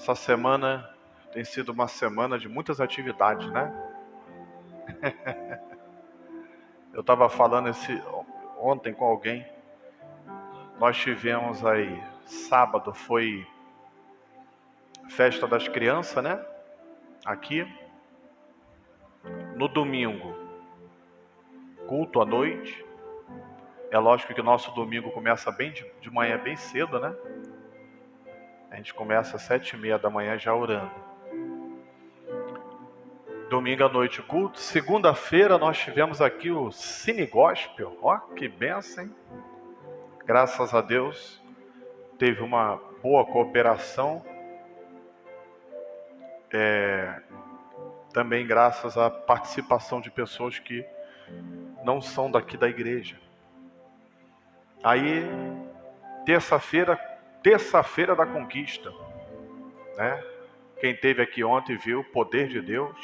Essa semana tem sido uma semana de muitas atividades, né? Eu estava falando ontem com alguém. Nós tivemos aí, sábado foi festa das crianças, né? Aqui. No domingo, culto à noite. É lógico que o nosso domingo começa bem de manhã, bem cedo, né? A gente começa às 7h30 da manhã já orando. Domingo à noite culto. Segunda-feira nós tivemos aqui o Cine Gospel. Ó, que benção, hein? Graças a Deus, teve uma boa cooperação. Também graças à participação de pessoas que não são daqui da igreja. Aí, terça-feira da conquista, né? Quem esteve aqui ontem viu o poder de Deus.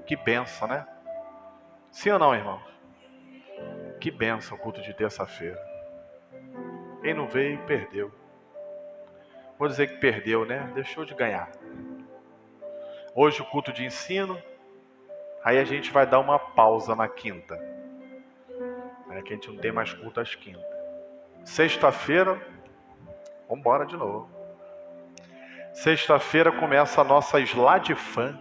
Que benção, né? Sim ou não, irmãos? Que benção o culto de terça-feira. Quem não veio, perdeu. Vou dizer que perdeu, né? Deixou de ganhar. Hoje o culto de ensino. Aí a gente vai dar uma pausa na quinta. Que a gente não tem mais culto às quintas. Sexta-feira, vamos embora de novo. Sexta-feira começa a nossa Sladfan,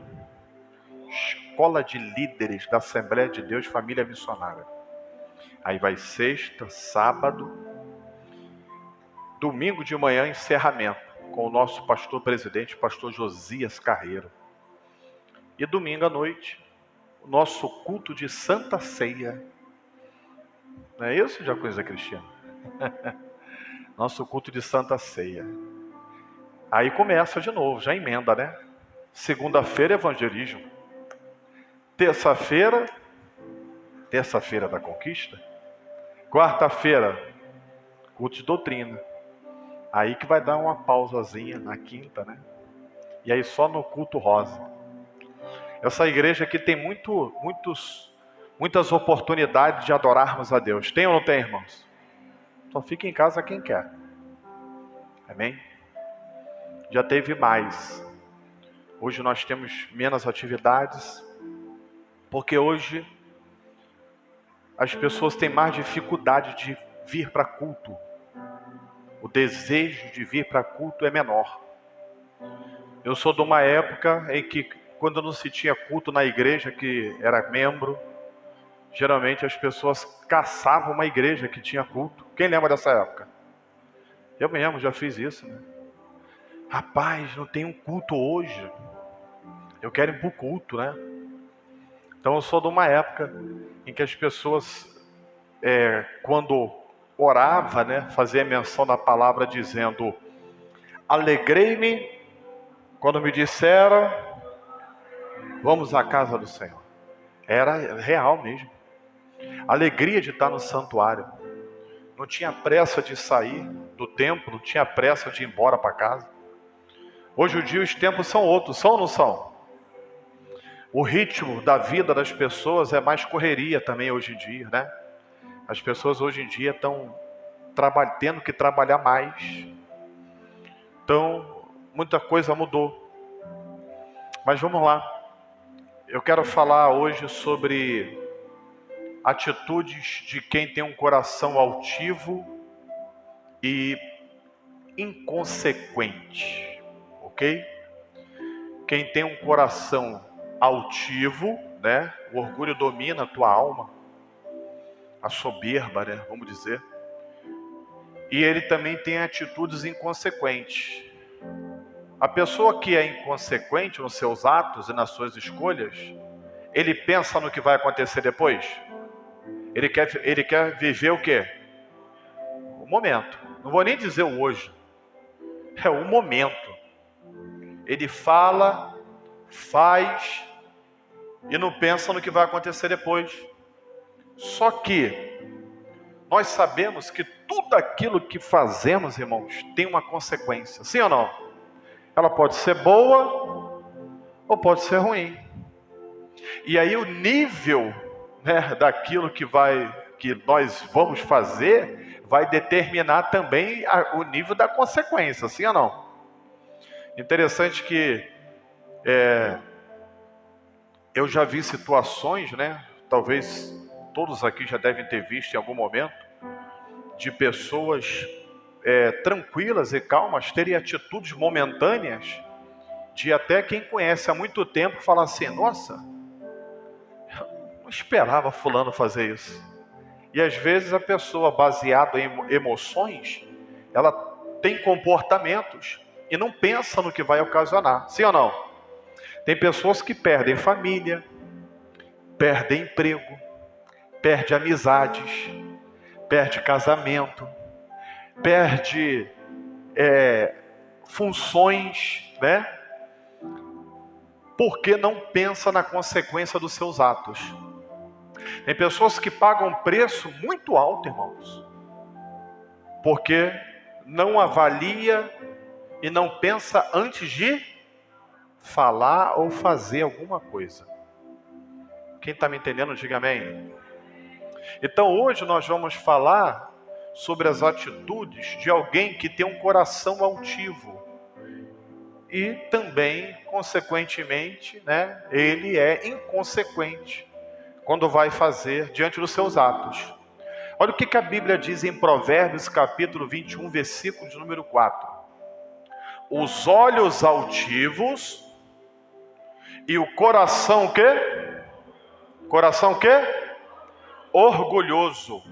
Escola de Líderes da Assembleia de Deus Família Missionária. Aí vai sexta, sábado, domingo de manhã, encerramento, com o nosso pastor presidente, pastor Josias Carreiro. E domingo à noite, o nosso culto de Santa Ceia. Não é isso, Diaconisa Cristina? Nosso culto de Santa Ceia. Aí começa de novo, já emenda, né? Segunda-feira, evangelismo. Terça-feira da conquista. Quarta-feira, culto de doutrina. Aí que vai dar uma pausazinha na quinta, né? E aí só no culto rosa. Essa igreja aqui tem muitas oportunidades de adorarmos a Deus. Tem ou não tem, irmãos? Só fica em casa quem quer. Amém? Já teve mais. Hoje nós temos menos atividades, porque hoje as pessoas têm mais dificuldade de vir para culto. O desejo de vir para culto é menor. Eu sou de uma época em que, quando não se tinha culto na igreja que era membro, geralmente as pessoas caçavam uma igreja que tinha culto. Quem lembra dessa época? Eu mesmo já fiz isso, né? Rapaz, não tem um culto hoje. Eu quero ir para o culto, né? Então eu sou de uma época em que as pessoas, quando orava, né, fazia menção da palavra dizendo: alegrei-me quando me disseram, vamos à casa do Senhor. Era real mesmo. Alegria de estar no santuário. Não tinha pressa de sair do templo, não tinha pressa de ir embora para casa. Hoje em dia os tempos são outros, são ou não são? O ritmo da vida das pessoas é mais correria também hoje em dia, né? As pessoas hoje em dia estão tendo que trabalhar mais. Então, muita coisa mudou. Mas vamos lá. Eu quero falar hoje sobre atitudes de quem tem um coração altivo e inconsequente, ok? Quem tem um coração altivo, né? O orgulho domina a tua alma, a soberba, né? Vamos dizer. E ele também tem atitudes inconsequentes. A pessoa que é inconsequente nos seus atos e nas suas escolhas, ele pensa no que vai acontecer depois. Ele quer viver o quê? O momento. Não vou nem dizer o hoje. É o momento. Ele fala, faz e não pensa no que vai acontecer depois. Só que nós sabemos que tudo aquilo que fazemos, irmãos, tem uma consequência. Sim ou não? Ela pode ser boa ou pode ser ruim. E aí o nível, né, daquilo que nós vamos fazer vai determinar também o nível da consequência, sim ou não? Interessante que eu já vi situações, né? Talvez todos aqui já devem ter visto em algum momento, de pessoas tranquilas e calmas terem atitudes momentâneas, de até quem conhece há muito tempo falar assim: nossa, não esperava fulano fazer isso. E às vezes a pessoa, baseada em emoções, ela tem comportamentos e não pensa no que vai ocasionar. Sim ou não? Tem pessoas que perdem família, perdem emprego, perdem amizades, perdem casamento, perdem funções, né? Porque não pensa na consequência dos seus atos. Tem pessoas que pagam um preço muito alto, irmãos, porque não avalia e não pensa antes de falar ou fazer alguma coisa. Quem está me entendendo, diga amém. Então hoje nós vamos falar sobre as atitudes de alguém que tem um coração altivo. E também, consequentemente, né, ele é inconsequente quando vai fazer diante dos seus atos. Olha o que a Bíblia diz em Provérbios capítulo 21, versículo de número 4. Os olhos altivos e o coração o quê? Coração o quê? Orgulhoso.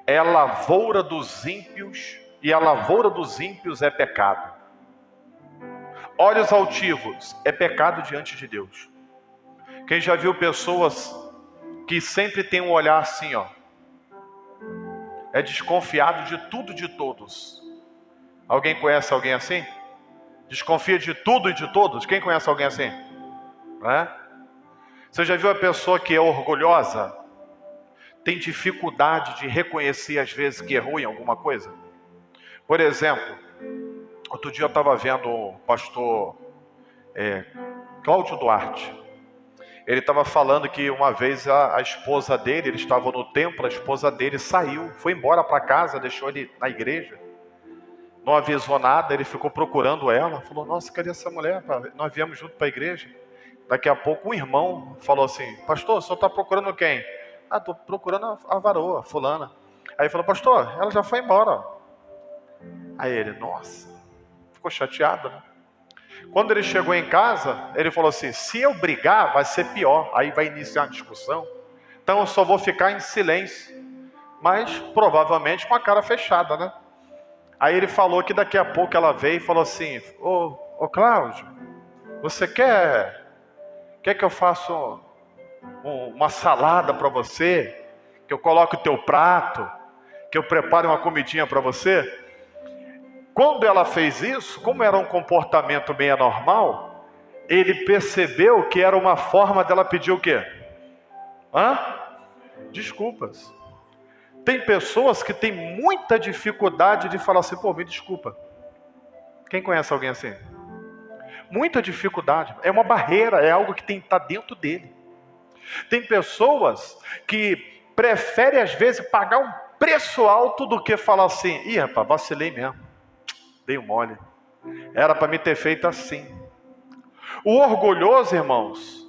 É a lavoura dos ímpios, e a lavoura dos ímpios é pecado. Olhos altivos é pecado diante de Deus. Quem já viu pessoas que sempre tem um olhar assim, ó, é desconfiado de tudo e de todos. Alguém conhece alguém assim? Desconfia de tudo e de todos? Quem conhece alguém assim? Não é? Você já viu a pessoa que é orgulhosa? Tem dificuldade de reconhecer às vezes que errou em alguma coisa? Por exemplo, outro dia eu estava vendo o pastor Cláudio Duarte. Ele estava falando que uma vez a esposa dele, ele estava no templo, a esposa dele saiu, foi embora para casa, deixou ele na igreja. Não avisou nada, ele ficou procurando ela. Falou: nossa, cadê essa mulher? Nós viemos junto para a igreja. Daqui a pouco um irmão falou assim: pastor, o senhor está procurando quem? Ah, estou procurando a varoa, fulana. Aí falou: pastor, ela já foi embora. Aí ele: nossa, ficou chateado, né? Quando ele chegou em casa, ele falou assim: se eu brigar, vai ser pior. Aí vai iniciar uma discussão. Então eu só vou ficar em silêncio. Mas provavelmente com a cara fechada, né? Aí ele falou que daqui a pouco ela veio e falou assim: ô Cláudio, você quer que eu faça uma salada para você? Que eu coloque o teu prato? Que eu prepare uma comidinha para você? Quando ela fez isso, como era um comportamento bem anormal, ele percebeu que era uma forma dela pedir o quê? Desculpas. Tem pessoas que têm muita dificuldade de falar assim: pô, me desculpa. Quem conhece alguém assim? Muita dificuldade. É uma barreira, é algo que tem que estar dentro dele. Tem pessoas que preferem às vezes pagar um preço alto do que falar assim: ih, rapaz, vacilei mesmo. Dei um mole. Era para me ter feito assim. O orgulhoso, irmãos,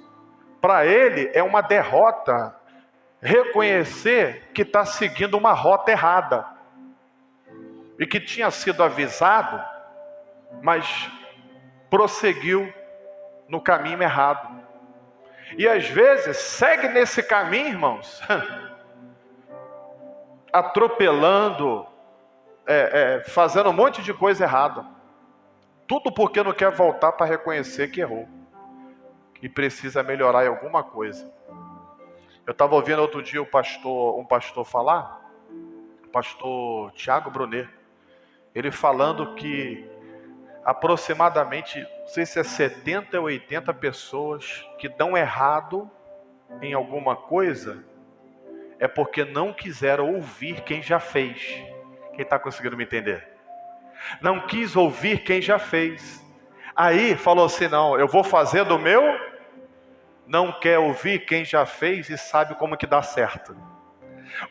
para ele é uma derrota reconhecer que está seguindo uma rota errada e que tinha sido avisado, mas prosseguiu no caminho errado. E às vezes segue nesse caminho, irmãos, atropelando, fazendo um monte de coisa errada. Tudo porque não quer voltar para reconhecer que errou, que precisa melhorar em alguma coisa. Eu estava ouvindo outro dia um pastor falar, o pastor Tiago Brunet, ele falando que aproximadamente, não sei se é 70 ou 80 pessoas que dão errado em alguma coisa, é porque não quiseram ouvir quem já fez. Quem está conseguindo me entender? Não quis ouvir quem já fez. Aí falou assim: não, eu vou fazer do meu. Não quer ouvir quem já fez e sabe como que dá certo.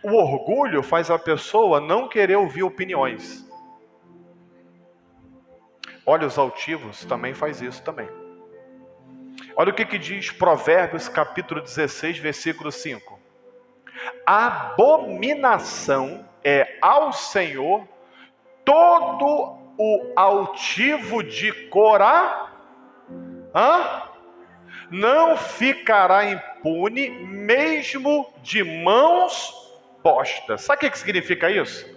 O orgulho faz a pessoa não querer ouvir opiniões. Olhos altivos também faz isso também. Olha o que diz Provérbios capítulo 16, versículo 5. Abominação é ao Senhor todo o altivo de coração. Não ficará impune, mesmo de mãos postas. Sabe o que significa isso?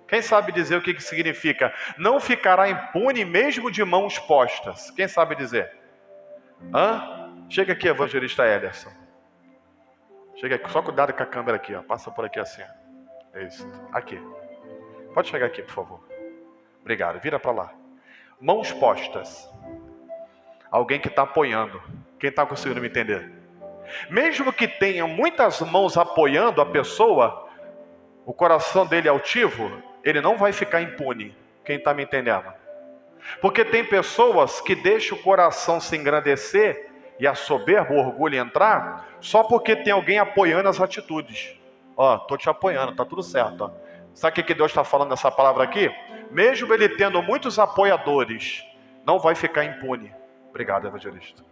Quem sabe dizer o que significa? Não ficará impune, mesmo de mãos postas. Quem sabe dizer? Chega aqui, evangelista Ederson. Chega aqui, só cuidado com a câmera aqui, ó. Passa por aqui assim. É isso. Aqui. Pode chegar aqui, por favor. Obrigado. Vira para lá. Mãos postas. Alguém que está apoiando. Quem está conseguindo me entender? Mesmo que tenha muitas mãos apoiando a pessoa, o coração dele é altivo, ele não vai ficar impune. Quem está me entendendo? Porque tem pessoas que deixam o coração se engrandecer e a soberba, o orgulho entrar, só porque tem alguém apoiando as atitudes. Estou te apoiando, está tudo certo. Ó. Sabe o que Deus está falando nessa palavra aqui? Mesmo ele tendo muitos apoiadores, não vai ficar impune. Obrigado, evangelista.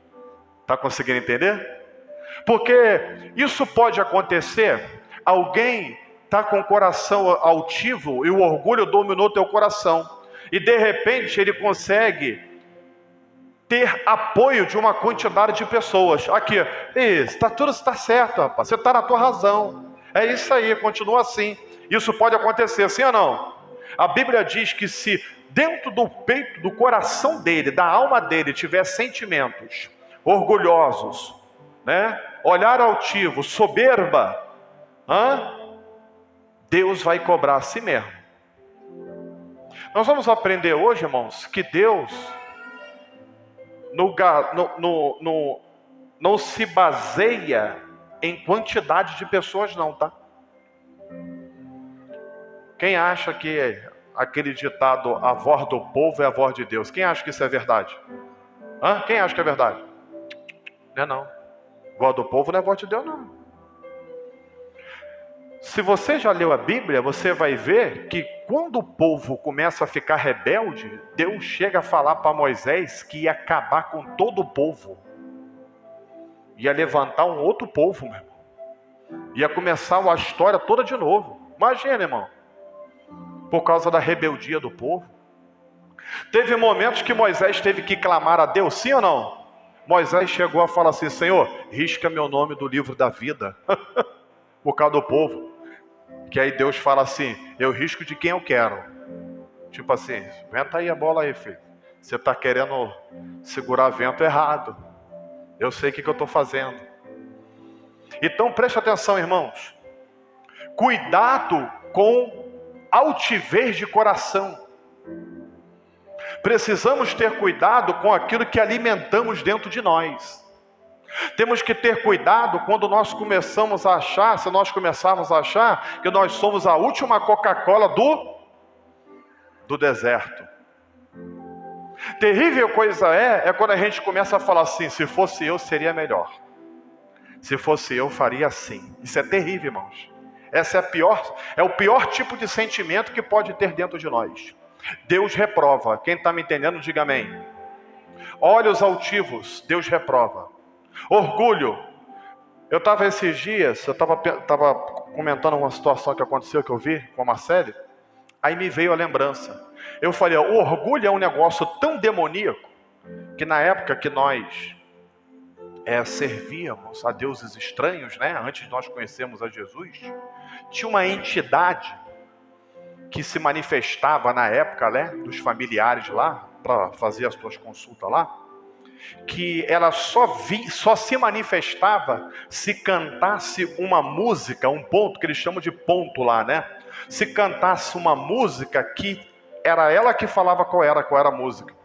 Está conseguindo entender? Porque isso pode acontecer, alguém está com o coração altivo e o orgulho dominou teu coração. E de repente ele consegue ter apoio de uma quantidade de pessoas. Aqui, isso, tudo está certo, rapaz. Você está na tua razão. É isso aí, continua assim. Isso pode acontecer, sim ou não? A Bíblia diz que se dentro do peito, do coração dele, da alma dele, tiver sentimentos orgulhosos, né? Olhar altivo, soberba, Deus vai cobrar a si mesmo. Nós vamos aprender hoje, irmãos, que Deus não se baseia em quantidade de pessoas não, tá? Quem acha que aquele ditado, a voz do povo é a voz de Deus, quem acha que isso é verdade? Quem acha que é verdade? Não é não. A voz do povo não é a voz de Deus não. Se você já leu a Bíblia, você vai ver que quando o povo começa a ficar rebelde, Deus chega a falar para Moisés que ia acabar com todo o povo. Ia levantar um outro povo, meu irmão. Ia começar a história toda de novo. Imagina, irmão. Por causa da rebeldia do povo. Teve momentos que Moisés teve que clamar a Deus, sim ou não? Moisés chegou a falar assim, Senhor, risca meu nome do livro da vida. Por causa do povo. Que aí Deus fala assim, eu risco de quem eu quero. Tipo assim, venta aí a bola aí, filho. Você está querendo segurar vento errado. Eu sei o que eu estou fazendo. Então preste atenção, irmãos. Cuidado com altivez de coração. Precisamos ter cuidado com aquilo que alimentamos dentro de nós. Temos que ter cuidado quando nós começamos a achar, se nós começarmos a achar que nós somos a última Coca-Cola do deserto. Terrível coisa é quando a gente começa a falar assim, se fosse eu seria melhor. Se fosse eu faria assim. Isso é terrível, irmãos. Essa é o pior tipo de sentimento que pode ter dentro de nós. Deus reprova. Quem está me entendendo, diga amém. Olhos altivos, Deus reprova. Orgulho. Eu estava esses dias, eu estava comentando uma situação que aconteceu, que eu vi com a Marcele. Aí me veio a lembrança. Eu falei, o orgulho é um negócio tão demoníaco, que na época que nós servíamos a deuses estranhos, né? Antes de nós conhecermos a Jesus, tinha uma entidade que se manifestava na época, né, dos familiares lá, para fazer as suas consultas lá, que ela só se manifestava se cantasse uma música, um ponto, que eles chamam de ponto lá, né? Se cantasse uma música que era ela que falava qual era a música.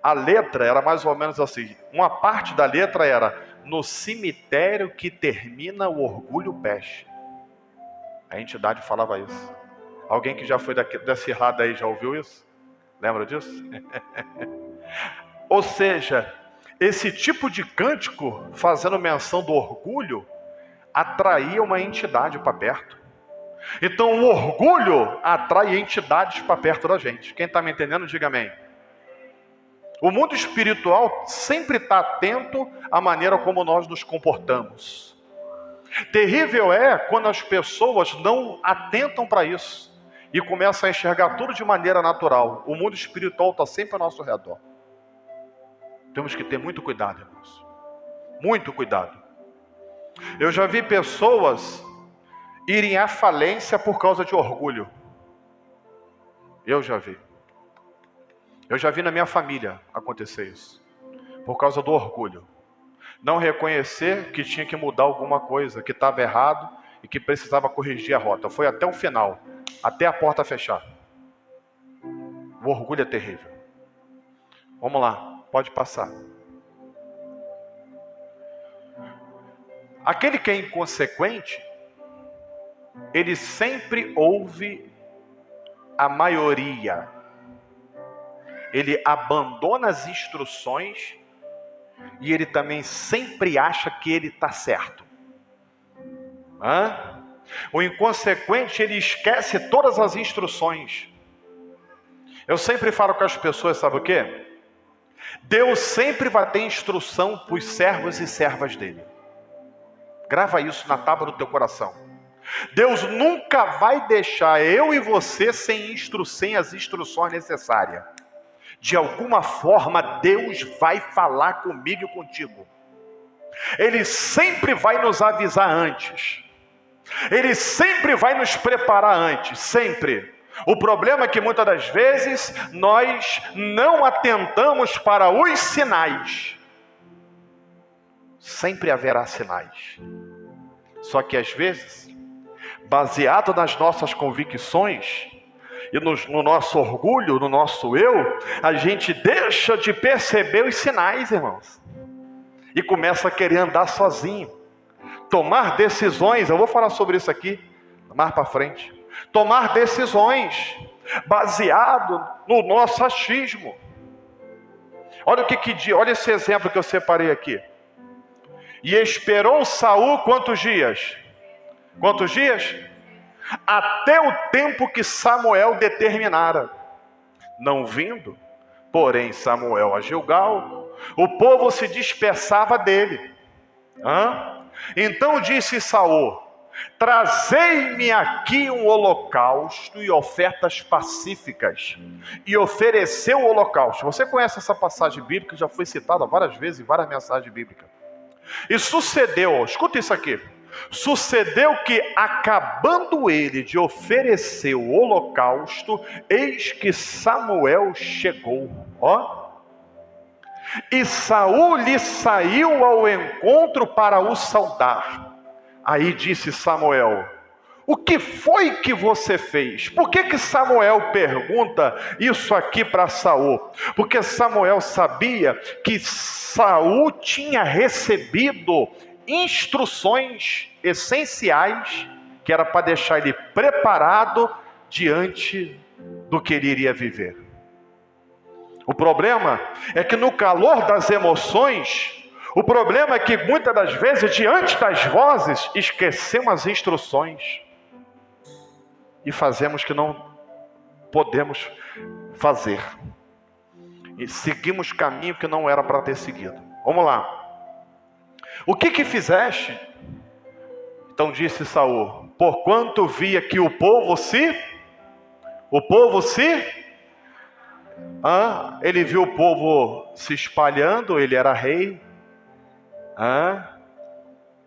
A letra era mais ou menos assim, uma parte da letra era, no cemitério que termina o orgulho peste. A entidade falava isso. Alguém que já foi desse lado aí já ouviu isso? Lembra disso? Ou seja, esse tipo de cântico, fazendo menção do orgulho, atraía uma entidade para perto. Então o orgulho atrai entidades para perto da gente. Quem está me entendendo, diga amém. O mundo espiritual sempre está atento à maneira como nós nos comportamos. Terrível é quando as pessoas não atentam para isso e começam a enxergar tudo de maneira natural. O mundo espiritual está sempre ao nosso redor. Temos que ter muito cuidado, irmãos. Muito cuidado. Eu já vi pessoas irem à falência por causa de orgulho. Eu já vi. Eu já vi na minha família acontecer isso. Por causa do orgulho. Não reconhecer que tinha que mudar alguma coisa, que estava errado e que precisava corrigir a rota. Foi até o final, até a porta fechar. O orgulho é terrível. Vamos lá, pode passar. Aquele que é inconsequente, ele sempre ouve a maioria. Ele abandona as instruções e ele também sempre acha que ele está certo. O inconsequente, ele esquece todas as instruções. Eu sempre falo com as pessoas, sabe o quê? Deus sempre vai ter instrução para os servos e servas dele. Grava isso na tábua do teu coração. Deus nunca vai deixar eu e você sem as instruções necessárias. De alguma forma Deus vai falar comigo e contigo. Ele sempre vai nos avisar antes. Ele sempre vai nos preparar antes, sempre. O problema é que muitas das vezes nós não atentamos para os sinais. Sempre haverá sinais. Só que às vezes, baseado nas nossas convicções e no nosso orgulho, no nosso eu, a gente deixa de perceber os sinais, irmãos. E começa a querer andar sozinho. Tomar decisões, eu vou falar sobre isso aqui, mais para frente. Tomar decisões baseado no nosso achismo. Olha olha esse exemplo que eu separei aqui. E esperou Saul quantos dias? Quantos dias? Até o tempo que Samuel determinara. Não vindo, porém, Samuel a Gilgal, o povo se dispersava dele. Então disse Saul: trazei-me aqui um holocausto e ofertas pacíficas. E ofereceu o holocausto. Você conhece essa passagem bíblica, já foi citada várias vezes em várias mensagens bíblicas. E sucedeu, escuta isso aqui. Sucedeu que, acabando ele de oferecer o holocausto, eis que Samuel chegou. E Saul lhe saiu ao encontro para o saudar. Aí disse Samuel: o que foi que você fez? Por que Samuel pergunta isso aqui para Saul? Porque Samuel sabia que Saul tinha recebido instruções essenciais, que era para deixar ele preparado diante do que ele iria viver. O problema é que no calor das emoções, o problema é que muitas das vezes, diante das vozes, esquecemos as instruções e fazemos que não podemos fazer. E seguimos caminho que não era para ter seguido. Vamos lá. O que fizeste? Então disse Saul: porquanto via que o povo se... ele viu o povo se espalhando, ele era rei.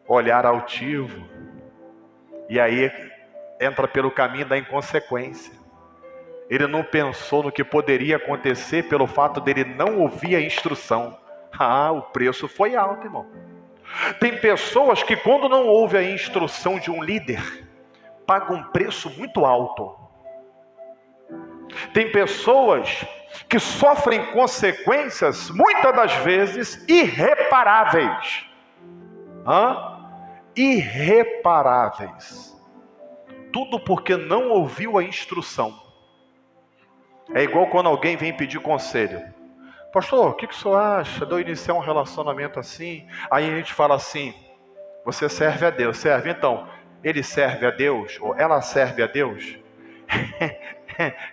Olhar altivo. E aí entra pelo caminho da inconsequência. Ele não pensou no que poderia acontecer pelo fato dele não ouvir a instrução. O preço foi alto, irmão. Tem pessoas que, quando não ouvem a instrução de um líder, pagam um preço muito alto. Tem pessoas que sofrem consequências, muitas das vezes, irreparáveis. Irreparáveis. Tudo porque não ouviu a instrução. É igual quando alguém vem pedir conselho. Pastor, o que o senhor acha de eu iniciar um relacionamento assim? Aí a gente fala assim: você serve a Deus. Serve? Então, ele serve a Deus? Ou ela serve a Deus?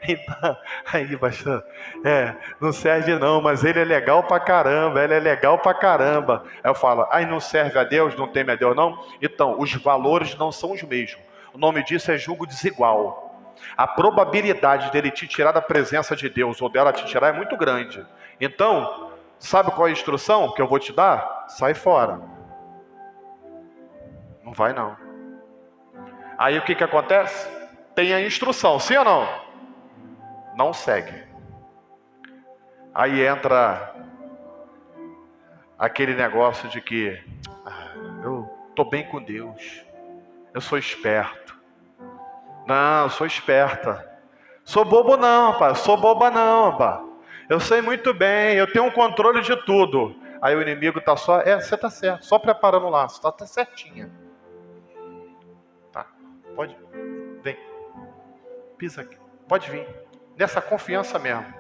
Então, aí, pastor, não serve não, mas ele é legal pra caramba, ele é legal pra caramba. Aí eu falo, aí não serve a Deus, não teme a Deus não? Então, os valores não são os mesmos. O nome disso é julgo desigual. A probabilidade dele te tirar da presença de Deus ou dela te tirar é muito grande. Então, sabe qual é a instrução que eu vou te dar? Sai fora. Não vai não. Aí o que acontece? Tem a instrução, sim ou não? Não segue. Aí entra aquele negócio de que eu tô bem com Deus, eu sou esperto. Não, eu sou esperta. Sou bobo não, rapaz. Sou boba não, rapaz. Eu sei muito bem, eu tenho um controle de tudo. Aí o inimigo tá só, você tá certo, só preparando o laço, tá certinha. Tá, pode, vem, pisa aqui, pode vir. Nessa confiança mesmo.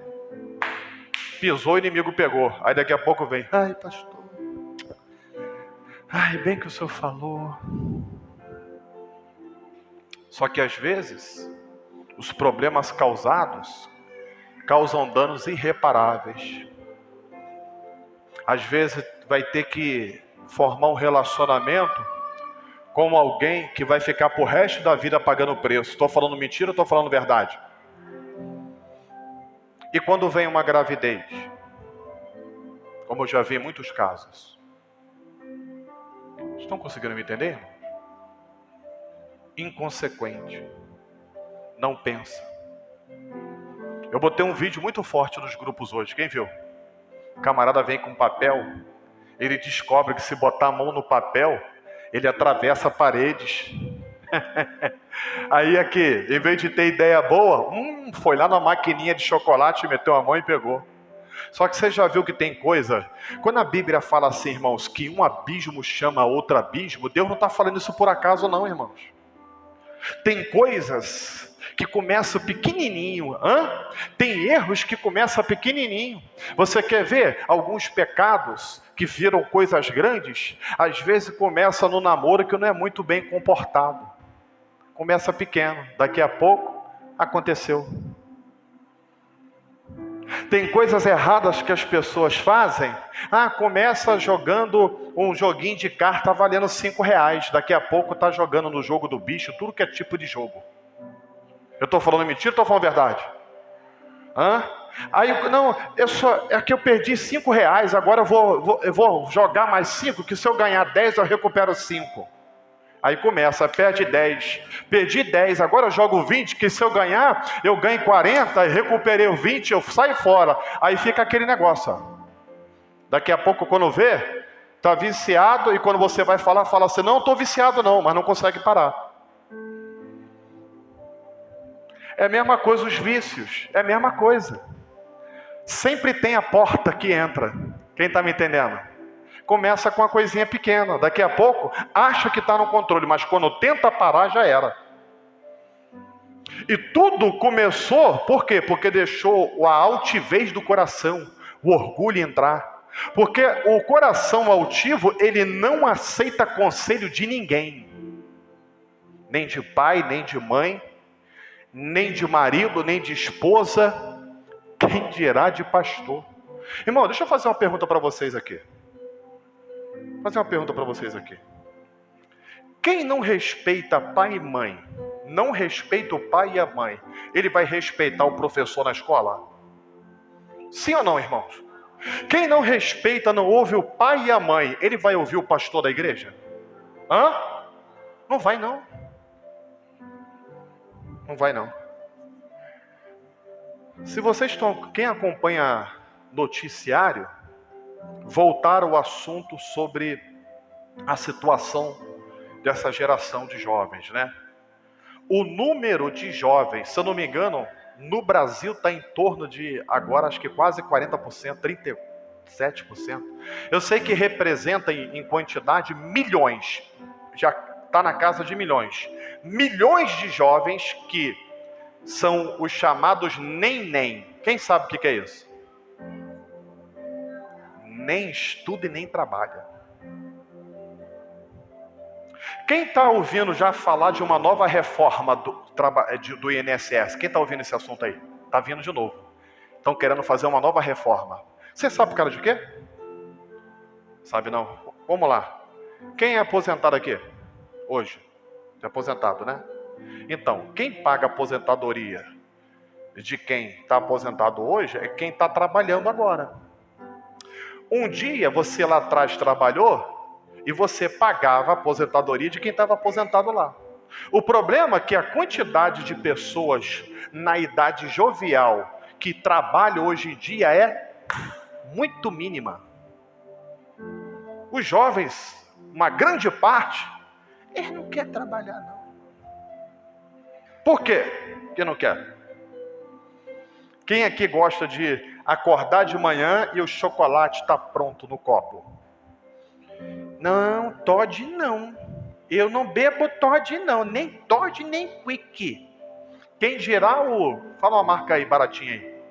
Pisou, o inimigo pegou. Aí daqui a pouco vem, ai pastor, ai bem que o senhor falou. Só que às vezes, os problemas causados causam danos irreparáveis. Às vezes vai ter que formar um relacionamento com alguém que vai ficar pro resto da vida pagando preço. Estou falando mentira ou estou falando verdade? E quando vem uma gravidez, como eu já vi em muitos casos, estão conseguindo me entender? Inconsequente, não pensa. Eu botei um vídeo muito forte nos grupos hoje, quem viu? O camarada vem com papel, ele descobre que se botar a mão no papel, ele atravessa paredes. Aí aqui, em vez de ter ideia boa, foi lá na maquininha de chocolate, meteu a mão e pegou. Só que você já viu que tem coisa, quando a Bíblia fala assim, irmãos, que um abismo chama outro abismo, Deus não está falando isso por acaso não, irmãos. Tem coisas que começam pequenininho, tem erros que começam pequenininho. Você quer ver alguns pecados que viram coisas grandes? Às vezes começa no namoro que não é muito bem comportado. Começa pequeno, daqui a pouco aconteceu. Tem coisas erradas que as pessoas fazem. Começa jogando um joguinho de carta valendo R$5. Daqui a pouco está jogando no jogo do bicho, tudo que é tipo de jogo. Eu estou falando mentira ou estou falando verdade? Aí, não, é que eu perdi R$5, agora eu vou jogar mais 5, que se eu ganhar 10 eu recupero 5. Aí começa, perde 10. Perdi 10, agora eu jogo 20, que se eu ganhar, eu ganho 40, recuperei o 20, eu saio fora. Aí fica aquele negócio. Daqui a pouco, quando vê, está viciado, e quando você vai falar, fala assim, não estou viciado não, mas não consegue parar. É a mesma coisa os vícios, é a mesma coisa. Sempre tem a porta que entra. Quem está me entendendo? Começa com uma coisinha pequena, daqui a pouco acha que está no controle, mas quando tenta parar já era. E tudo começou, por quê? Porque deixou a altivez do coração, o orgulho entrar. Porque o coração altivo, ele não aceita conselho de ninguém. Nem de pai, nem de mãe, nem de marido, nem de esposa, quem dirá de pastor. Irmão, deixa eu fazer uma pergunta para vocês aqui. Quem não respeita pai e mãe, não respeita o pai e a mãe, ele vai respeitar o professor na escola? Sim ou não, irmãos? Quem não respeita, não ouve o pai e a mãe, ele vai ouvir o pastor da igreja? Não vai não. Não vai não. Se vocês estão, quem acompanha noticiário, voltar ao assunto sobre a situação dessa geração de jovens, né? O número de jovens, se eu não me engano, no Brasil está em torno de, agora acho que quase 40%, 37%. Eu sei que representa em quantidade milhões, já está na casa de milhões. Milhões de jovens que são os chamados nem. Quem sabe o que é isso? Nem estuda e nem trabalha. Quem está ouvindo já falar de uma nova reforma do INSS? Quem está ouvindo esse assunto aí? Está vindo de novo. Estão querendo fazer uma nova reforma. Você sabe por causa de quê? Sabe não? Vamos lá. Quem é aposentado aqui? Hoje. É aposentado, né? Então, quem paga a aposentadoria de quem está aposentado hoje é quem está trabalhando agora. Um dia você lá atrás trabalhou e você pagava a aposentadoria de quem estava aposentado lá. O problema é que a quantidade de pessoas na idade jovial que trabalham hoje em dia é muito mínima. Os jovens, uma grande parte, eles não querem trabalhar não. Por quê que não quer? Quem aqui gosta de acordar de manhã e o chocolate está pronto no copo? Não, Toddy não. Eu não bebo Toddy não, nem Toddy nem Quick. Quem dirá fala uma marca aí, baratinha aí.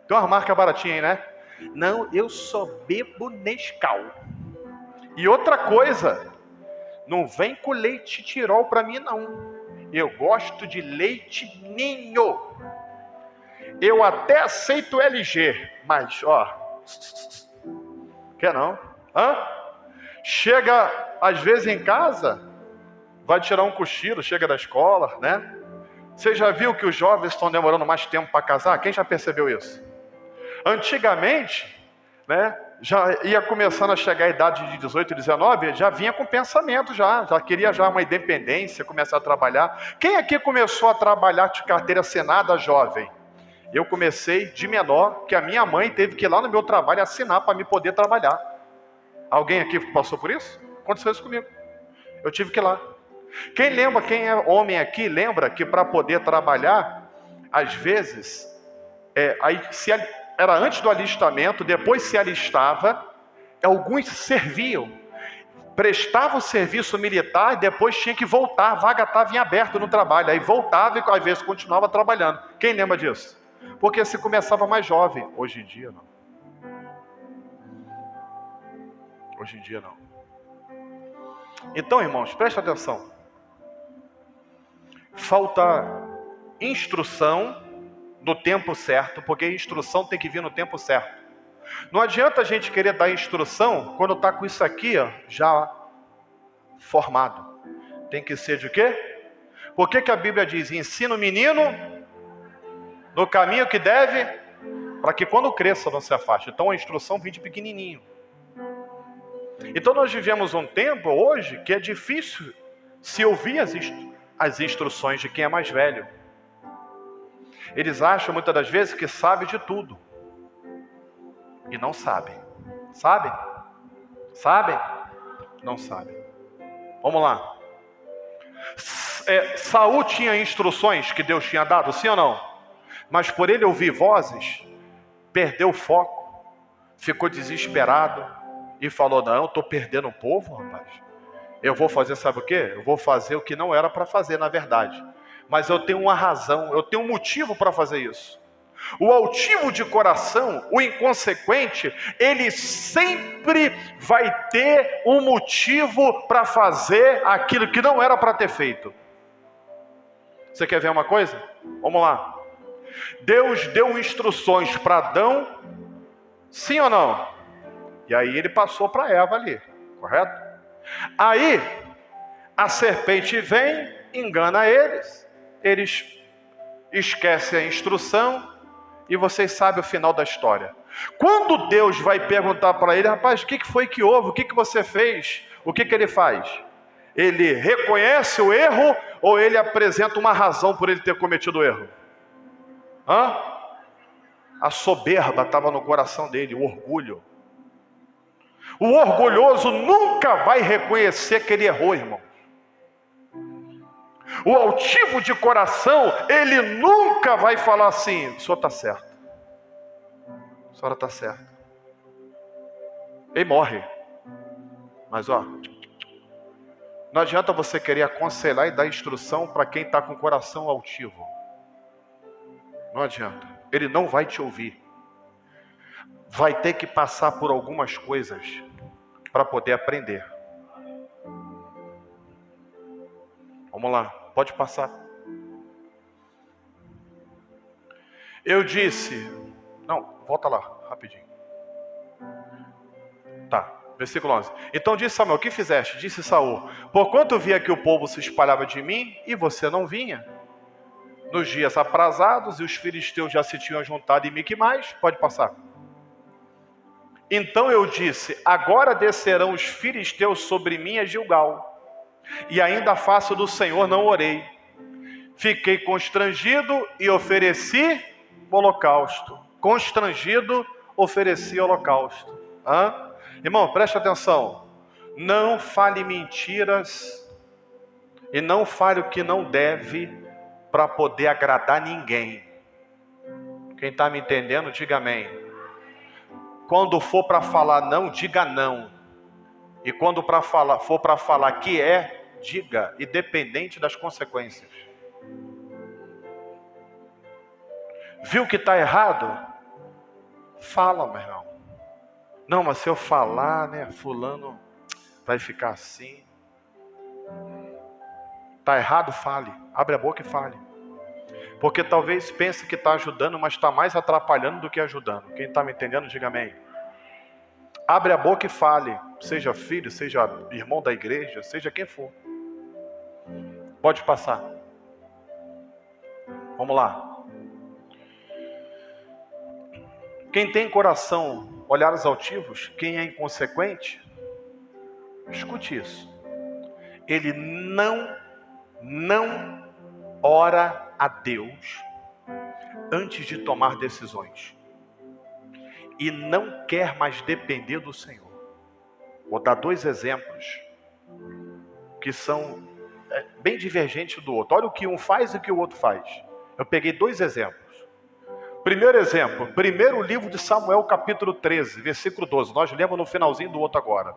Tem uma marca baratinha aí, né? Não, eu só bebo Nescau. E outra coisa, não vem com leite Tirol para mim não. Eu gosto de leite Ninho. Eu até aceito LG, mas ó, quer não? Hã? Chega às vezes em casa, vai tirar um cochilo, chega da escola, né? Você já viu que os jovens estão demorando mais tempo para casar? Quem já percebeu isso? Antigamente, né, já ia começando a chegar a idade de 18, 19, já vinha com pensamento já queria já uma independência, começar a trabalhar. Quem aqui começou a trabalhar de carteira assinada jovem? Eu comecei de menor, que a minha mãe teve que ir lá no meu trabalho assinar para me poder trabalhar. Alguém aqui passou por isso? Aconteceu isso comigo. Eu tive que ir lá. Quem lembra, quem é homem aqui, lembra que para poder trabalhar, às vezes, era antes do alistamento, depois se alistava, alguns serviam, prestavam o serviço militar e depois tinha que voltar, a vaga estava em aberto no trabalho, aí voltava e às vezes continuava trabalhando. Quem lembra disso? Porque se começava mais jovem. Hoje em dia não. Hoje em dia não. Então, irmãos, preste atenção. Falta instrução no tempo certo, porque a instrução tem que vir no tempo certo. Não adianta a gente querer dar instrução quando está com isso aqui ó, já formado. Tem que ser de quê? Por que a Bíblia diz, ensina o menino no caminho que deve, para que quando cresça não se afaste. Então a instrução vem de pequenininho. Então nós vivemos um tempo hoje que é difícil se ouvir as instruções de quem é mais velho. Eles acham muitas das vezes que sabem de tudo. E não sabem. Sabem? Sabem? Não sabem. Vamos lá. Saul tinha instruções que Deus tinha dado, sim ou não? Mas por ele ouvir vozes, perdeu o foco, ficou desesperado e falou, não, eu estou perdendo o povo, rapaz. Eu vou fazer, sabe o quê? Eu vou fazer o que não era para fazer, na verdade. Mas eu tenho uma razão, eu tenho um motivo para fazer isso. O altivo de coração, o inconsequente, ele sempre vai ter um motivo para fazer aquilo que não era para ter feito. Você quer ver uma coisa? Vamos lá. Deus deu instruções para Adão, sim ou não? E aí ele passou para Eva ali, correto? Aí a serpente vem, engana eles esquecem a instrução e vocês sabem o final da história. Quando Deus vai perguntar para ele, rapaz, o que foi que houve? O que você fez? O que ele faz? Ele reconhece o erro ou ele apresenta uma razão por ele ter cometido o erro? A soberba estava no coração dele, o orgulho. O orgulhoso nunca vai reconhecer que ele errou, irmão. O altivo de coração, ele nunca vai falar assim, o senhor está certo. A senhora está certa. Ele morre. Mas não adianta você querer aconselhar e dar instrução para quem está com o coração altivo. Não adianta. Ele não vai te ouvir. Vai ter que passar por algumas coisas para poder aprender. Vamos lá, pode passar. Eu disse... Não, volta lá, rapidinho. Tá, versículo 11. Então disse Samuel, o que fizeste? Disse Saul, porquanto via que o povo se espalhava de mim, e você não vinha. Nos dias aprazados, e os filisteus já se tinham juntado em Miquimais. Pode passar. Então eu disse, agora descerão os filisteus sobre mim a Gilgal, e ainda a face do Senhor não orei. Fiquei constrangido e ofereci holocausto. Constrangido, ofereci holocausto. Irmão, preste atenção. Não fale mentiras e não fale o que não deve para poder agradar ninguém. Quem está me entendendo, diga amém. Quando for para falar não, diga não. E quando for para falar que diga, independente das consequências. Viu que está errado? Fala, meu irmão. Não, mas se eu falar, né, fulano vai ficar assim. Está errado, fale. Abre a boca e fale. Porque talvez pense que está ajudando, mas está mais atrapalhando do que ajudando. Quem está me entendendo, diga amém. Abre a boca e fale. Seja filho, seja irmão da igreja, seja quem for. Pode passar. Vamos lá. Quem tem coração, olhares altivos, quem é inconsequente, escute isso. Ele não ora a Deus antes de tomar decisões. E não quer mais depender do Senhor. Vou dar 2 exemplos que são bem divergentes do outro. Olha o que um faz e o que o outro faz. Eu peguei 2 exemplos. Primeiro exemplo, primeiro livro de Samuel, capítulo 13, versículo 12. Nós lemos no finalzinho do outro agora.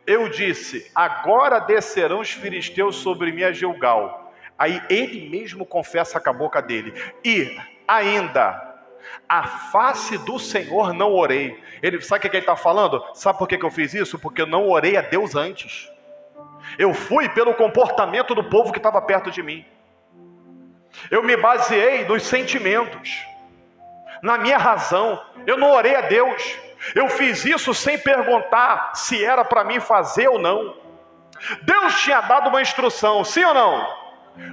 Eu disse, agora descerão os filisteus sobre mim a Gilgal. Aí ele mesmo confessa com a boca dele. E ainda, a face do Senhor não orei. Ele sabe o que ele está falando? Sabe por que eu fiz isso? Porque eu não orei a Deus antes. Eu fui pelo comportamento do povo que estava perto de mim. Eu me baseei nos sentimentos, na minha razão. Eu não orei a Deus. Eu fiz isso sem perguntar se era para mim fazer ou não. Deus tinha dado uma instrução, sim ou não?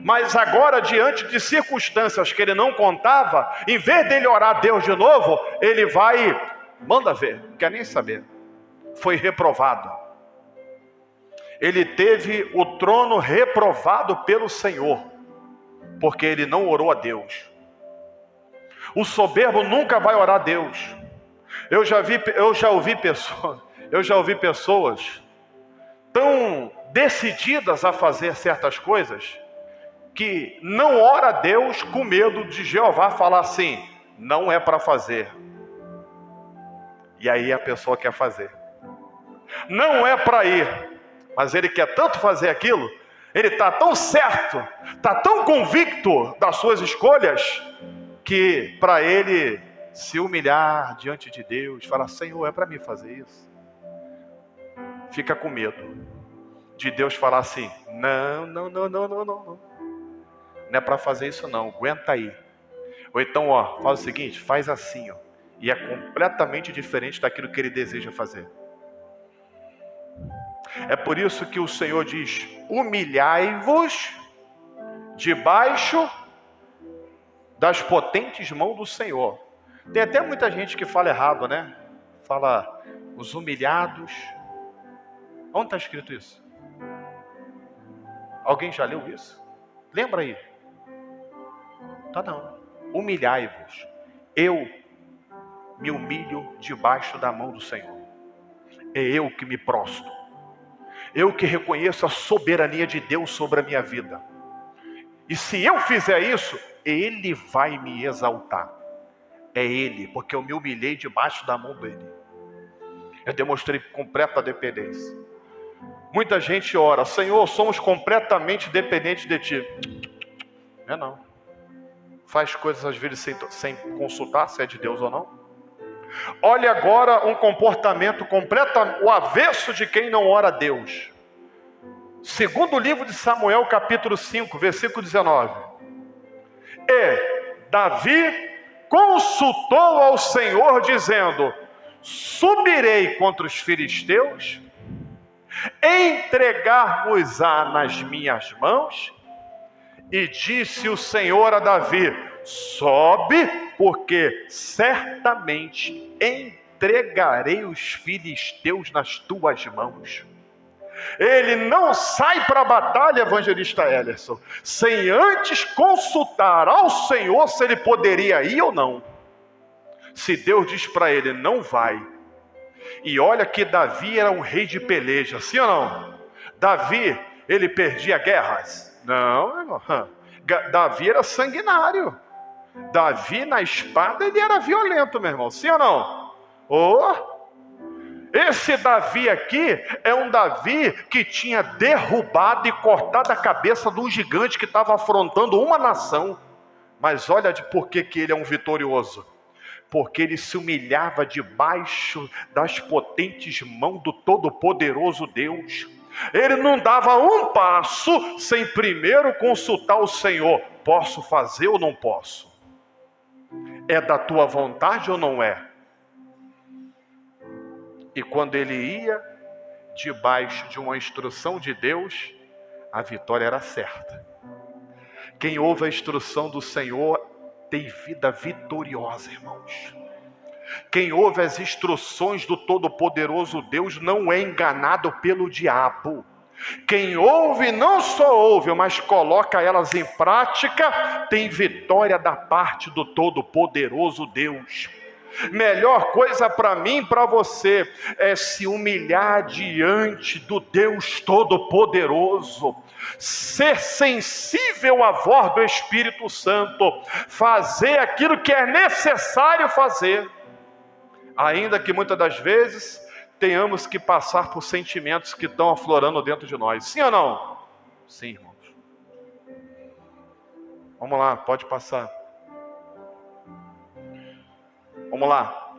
Mas agora, diante de circunstâncias que ele não contava, em vez dele orar a Deus de novo, ele vai, manda ver, não quer nem saber. Foi reprovado. Ele teve o trono reprovado pelo Senhor, porque ele não orou a Deus. O soberbo nunca vai orar a Deus. Eu já ouvi pessoas tão decididas a fazer certas coisas que não ora a Deus com medo de Jeová falar assim, não é para fazer. E aí a pessoa quer fazer. Não é para ir, mas ele quer tanto fazer aquilo, ele está tão certo, está tão convicto das suas escolhas, que para ele se humilhar diante de Deus, falar, Senhor, é para mim fazer isso? Fica com medo de Deus falar assim, não é para fazer isso não, aguenta aí. Ou então, faz o seguinte, faz assim, e é completamente diferente daquilo que ele deseja fazer. É por isso que o Senhor diz, humilhai-vos debaixo das potentes mãos do Senhor. Tem até muita gente que fala errado, né? Fala, os humilhados. Onde está escrito isso? Alguém já leu isso? Lembra aí? Tá não. Humilhai-vos. Eu me humilho debaixo da mão do Senhor. É eu que me prostro. Eu que reconheço a soberania de Deus sobre a minha vida. E se eu fizer isso, Ele vai me exaltar. É Ele, porque eu me humilhei debaixo da mão dEle. Eu demonstrei completa dependência. Muita gente ora, Senhor, somos completamente dependentes de Ti. Não. Faz coisas às vezes sem consultar se é de Deus ou não. Olha agora um comportamento completo, o avesso de quem não ora a Deus. Segundo livro de Samuel, capítulo 5, versículo 19. E Davi consultou ao Senhor, dizendo: subirei contra os filisteus, entregar-vos-á nas minhas mãos? E disse o Senhor a Davi: sobe, porque certamente entregarei os filisteus nas tuas mãos. Ele não sai para a batalha, evangelista Ellerson, sem antes consultar ao Senhor se ele poderia ir ou não. Se Deus diz para ele, não vai. E olha que Davi era um rei de peleja, sim ou não? Davi, ele perdia guerras? Não, irmão. Davi era sanguinário. Davi na espada, ele era violento, meu irmão, sim ou não? Esse Davi aqui é um Davi que tinha derrubado e cortado a cabeça de um gigante que estava afrontando uma nação. Mas olha de por que ele é um vitorioso. Porque ele se humilhava debaixo das potentes mãos do Todo-Poderoso Deus. Ele não dava um passo sem primeiro consultar o Senhor. Posso fazer ou não posso? É da tua vontade ou não é? E quando ele ia debaixo de uma instrução de Deus, a vitória era certa. Quem ouve a instrução do Senhor tem vida vitoriosa, irmãos. Quem ouve as instruções do Todo-Poderoso Deus não é enganado pelo diabo. Quem ouve, não só ouve, mas coloca elas em prática, tem vitória da parte do Todo-Poderoso Deus. Melhor coisa para mim e para você é se humilhar diante do Deus Todo-Poderoso, ser sensível à voz do Espírito Santo, fazer aquilo que é necessário fazer, ainda que muitas das vezes tenhamos que passar por sentimentos que estão aflorando dentro de nós. Sim ou não? Sim, irmãos. Vamos lá, pode passar. Vamos lá.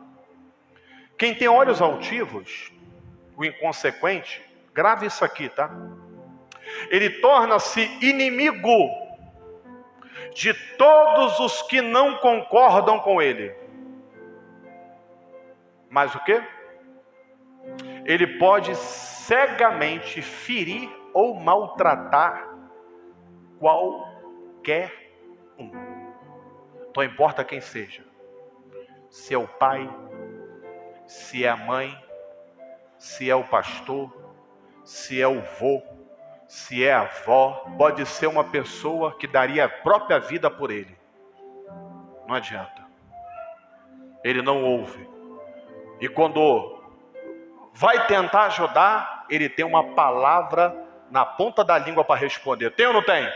Quem tem olhos altivos, o inconsequente, grave isso aqui, tá? Ele torna-se inimigo de todos os que não concordam com ele. Mas o quê? Ele pode cegamente ferir ou maltratar qualquer um. Não importa quem seja. Se é o pai, se é a mãe, se é o pastor, se é o vô, se é a avó, pode ser uma pessoa que daria a própria vida por ele. Não adianta. Ele não ouve. E quando vai tentar ajudar, ele tem uma palavra na ponta da língua para responder. Tem ou não tem?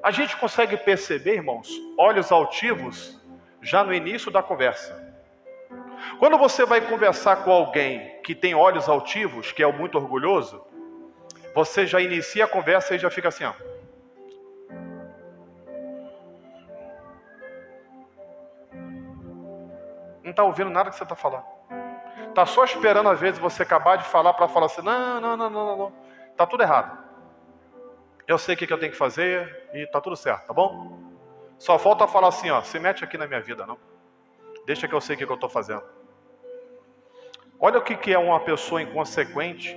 A gente consegue perceber, irmãos, olhos altivos já no início da conversa. Quando você vai conversar com alguém que tem olhos altivos, que é muito orgulhoso, você já inicia a conversa e já fica assim, ó. Não está ouvindo nada que você está falando. Está só esperando às vezes você acabar de falar para falar assim, não. Está tudo errado. Eu sei o que eu tenho que fazer e está tudo certo, tá bom? Só falta falar assim, ó, se mete aqui na minha vida, não. Deixa que eu sei o que eu estou fazendo. Olha o que é uma pessoa inconsequente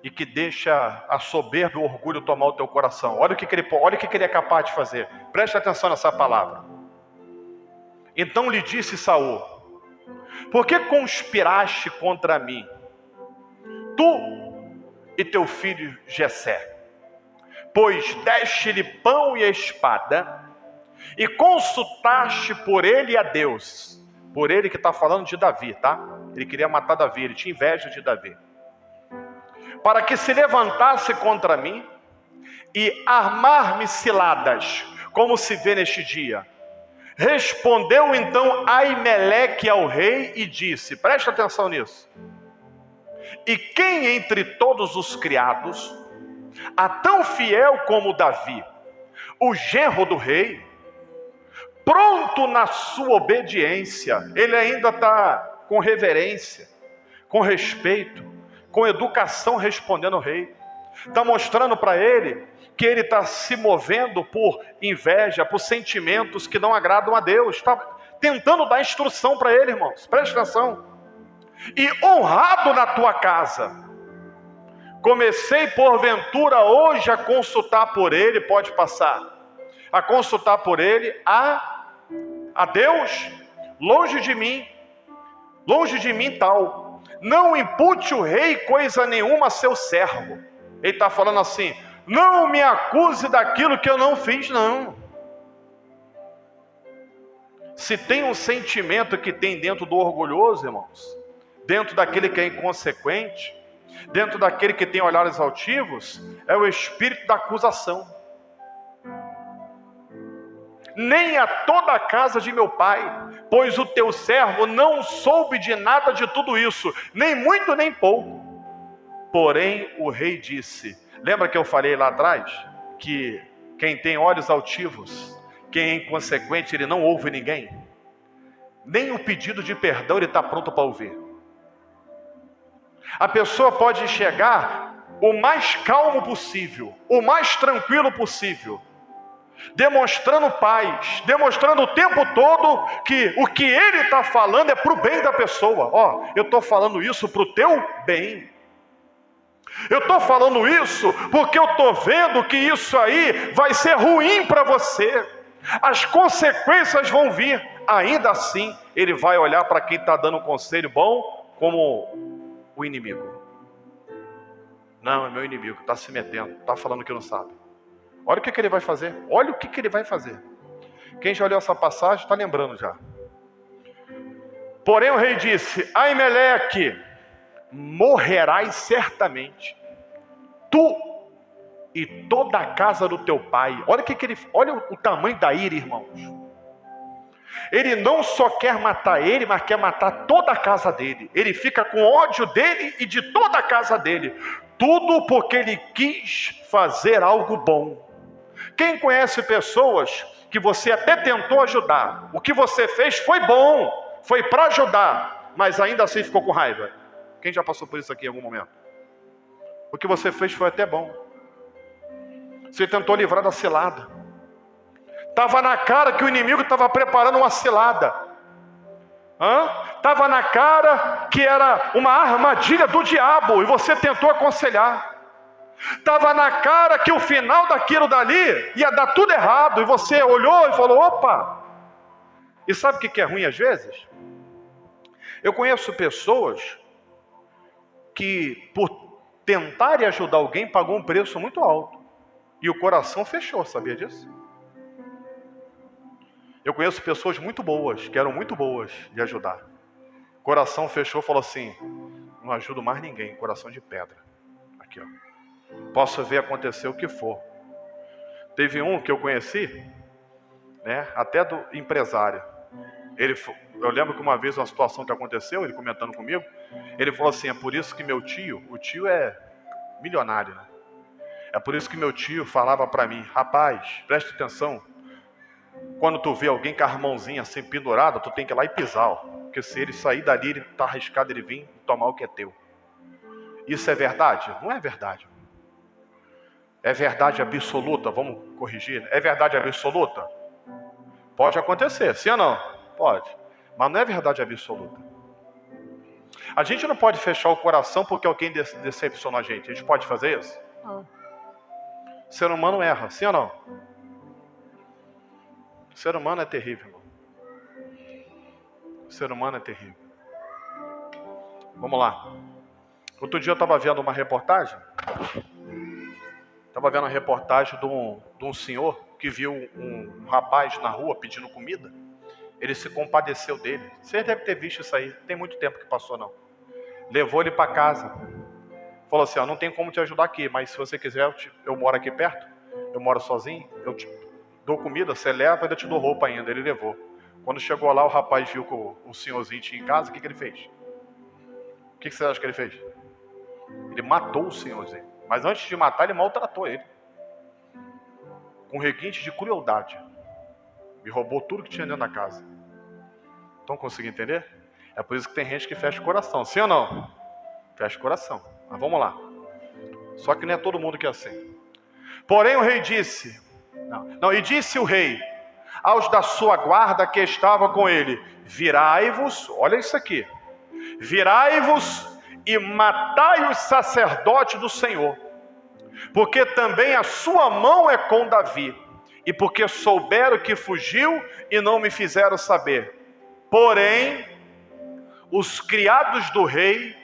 e que deixa a soberba e o orgulho tomar o teu coração. Olha o que ele é capaz de fazer. Preste atenção nessa palavra. Então lhe disse Saul: por que conspiraste contra mim, tu e teu filho Jessé? Pois deste-lhe pão e espada, e consultaste por ele a Deus. Por ele que está falando de Davi, tá? Ele queria matar Davi, ele tinha inveja de Davi. Para que se levantasse contra mim e armar-me ciladas, como se vê neste dia. Respondeu então Aimeleque ao rei e disse, presta atenção nisso. E quem entre todos os criados há tão fiel como Davi, o genro do rei, pronto na sua obediência? Ele ainda está com reverência, com respeito, com educação respondendo ao rei. Está mostrando para ele que ele está se movendo por inveja, por sentimentos que não agradam a Deus. Está tentando dar instrução para ele, irmãos. Preste atenção. E honrado na tua casa. Comecei porventura hoje a consultar por ele, pode passar. A consultar por ele a Deus, longe de mim tal. Não impute o rei coisa nenhuma a seu servo. Ele está falando assim, não me acuse daquilo que eu não fiz, não. Se tem um sentimento que tem dentro do orgulhoso, irmãos, dentro daquele que é inconsequente, dentro daquele que tem olhares altivos, é o espírito da acusação. Nem a toda a casa de meu pai, pois o teu servo não soube de nada de tudo isso, nem muito nem pouco. Porém o rei disse, lembra que eu falei lá atrás, que quem tem olhos altivos, quem é inconsequente, ele não ouve ninguém, nem o pedido de perdão ele está pronto para ouvir. A pessoa pode chegar o mais calmo possível, o mais tranquilo possível, demonstrando paz, demonstrando o tempo todo que o que ele está falando é para o bem da pessoa. Ó, eu estou falando isso para o teu bem. Eu estou falando isso porque eu estou vendo que isso aí vai ser ruim para você. As consequências vão vir. Ainda assim, ele vai olhar para quem está dando um conselho bom como o inimigo. Não, é meu inimigo, está se metendo, está falando que não sabe. Olha o que ele vai fazer. Olha o que ele vai fazer. Quem já olhou essa passagem está lembrando já. Porém o rei disse, Aimeleque, morrerás certamente, tu e toda a casa do teu pai. Olha o tamanho da ira, irmãos. Ele não só quer matar ele, mas quer matar toda a casa dele. Ele fica com ódio dele e de toda a casa dele. Tudo porque ele quis fazer algo bom. Quem conhece pessoas que você até tentou ajudar, o que você fez foi bom, foi para ajudar, mas ainda assim ficou com raiva? Quem já passou por isso aqui em algum momento? O que você fez foi até bom. Você tentou livrar da cilada. Estava na cara que o inimigo estava preparando uma cilada. Estava na cara que era uma armadilha do diabo e você tentou aconselhar. Estava na cara que o final daquilo dali ia dar tudo errado e você olhou e falou, opa! E sabe o que é ruim às vezes? Eu conheço pessoas que por tentarem ajudar alguém pagou um preço muito alto e o coração fechou, sabia disso? Eu conheço pessoas muito boas, que eram muito boas de ajudar. O coração fechou e falou assim, não ajudo mais ninguém, coração de pedra. Aqui, ó. Posso ver acontecer o que for. Teve um que eu conheci, né, até do empresário. Eu lembro que uma vez uma situação que aconteceu, ele comentando comigo, ele falou assim, é por isso que meu tio, o tio é milionário, né? É por isso que meu tio falava para mim, rapaz, preste atenção, quando tu vê alguém com a mãozinha assim pendurada, tu tem que ir lá e pisar, ó, porque se ele sair dali, ele tá arriscado ele vir e tomar o que é teu. Isso é verdade? Não é verdade. É verdade absoluta, vamos corrigir, é verdade absoluta? Pode acontecer, sim ou não? Pode, mas não é verdade absoluta. A gente não pode fechar o coração porque alguém decepcionou a gente pode fazer isso? Não. O ser humano erra, sim ou não? O ser humano é terrível, irmão. O ser humano é terrível. Vamos lá. Outro dia eu estava vendo uma reportagem. Estava vendo uma reportagem de um senhor que viu um rapaz na rua pedindo comida. Ele se compadeceu dele. Vocês devem ter visto isso aí. Tem muito tempo que passou, não. Levou ele para casa. Falou assim, ó, não tem como te ajudar aqui, mas se você quiser, eu moro aqui perto. Eu moro sozinho. Eu te dou comida, você leva, ainda te dou roupa ainda. Ele levou. Quando chegou lá, o rapaz viu que o senhorzinho tinha em casa. O que ele fez? O que você acha que ele fez? Ele matou o senhorzinho. Mas antes de matar, ele maltratou ele. Com requinte de crueldade. E roubou tudo que tinha dentro da casa. Estão conseguindo entender? É por isso que tem gente que fecha o coração. Sim ou não? Fecha o coração. Mas vamos lá. Só que não é todo mundo que é assim. Porém o rei disse, e disse o rei aos da sua guarda que estavam com ele: virai-vos, olha isso aqui, virai-vos e matai os sacerdotes do Senhor, porque também a sua mão é com Davi, e porque souberam que fugiu e não me fizeram saber. Porém, os criados do rei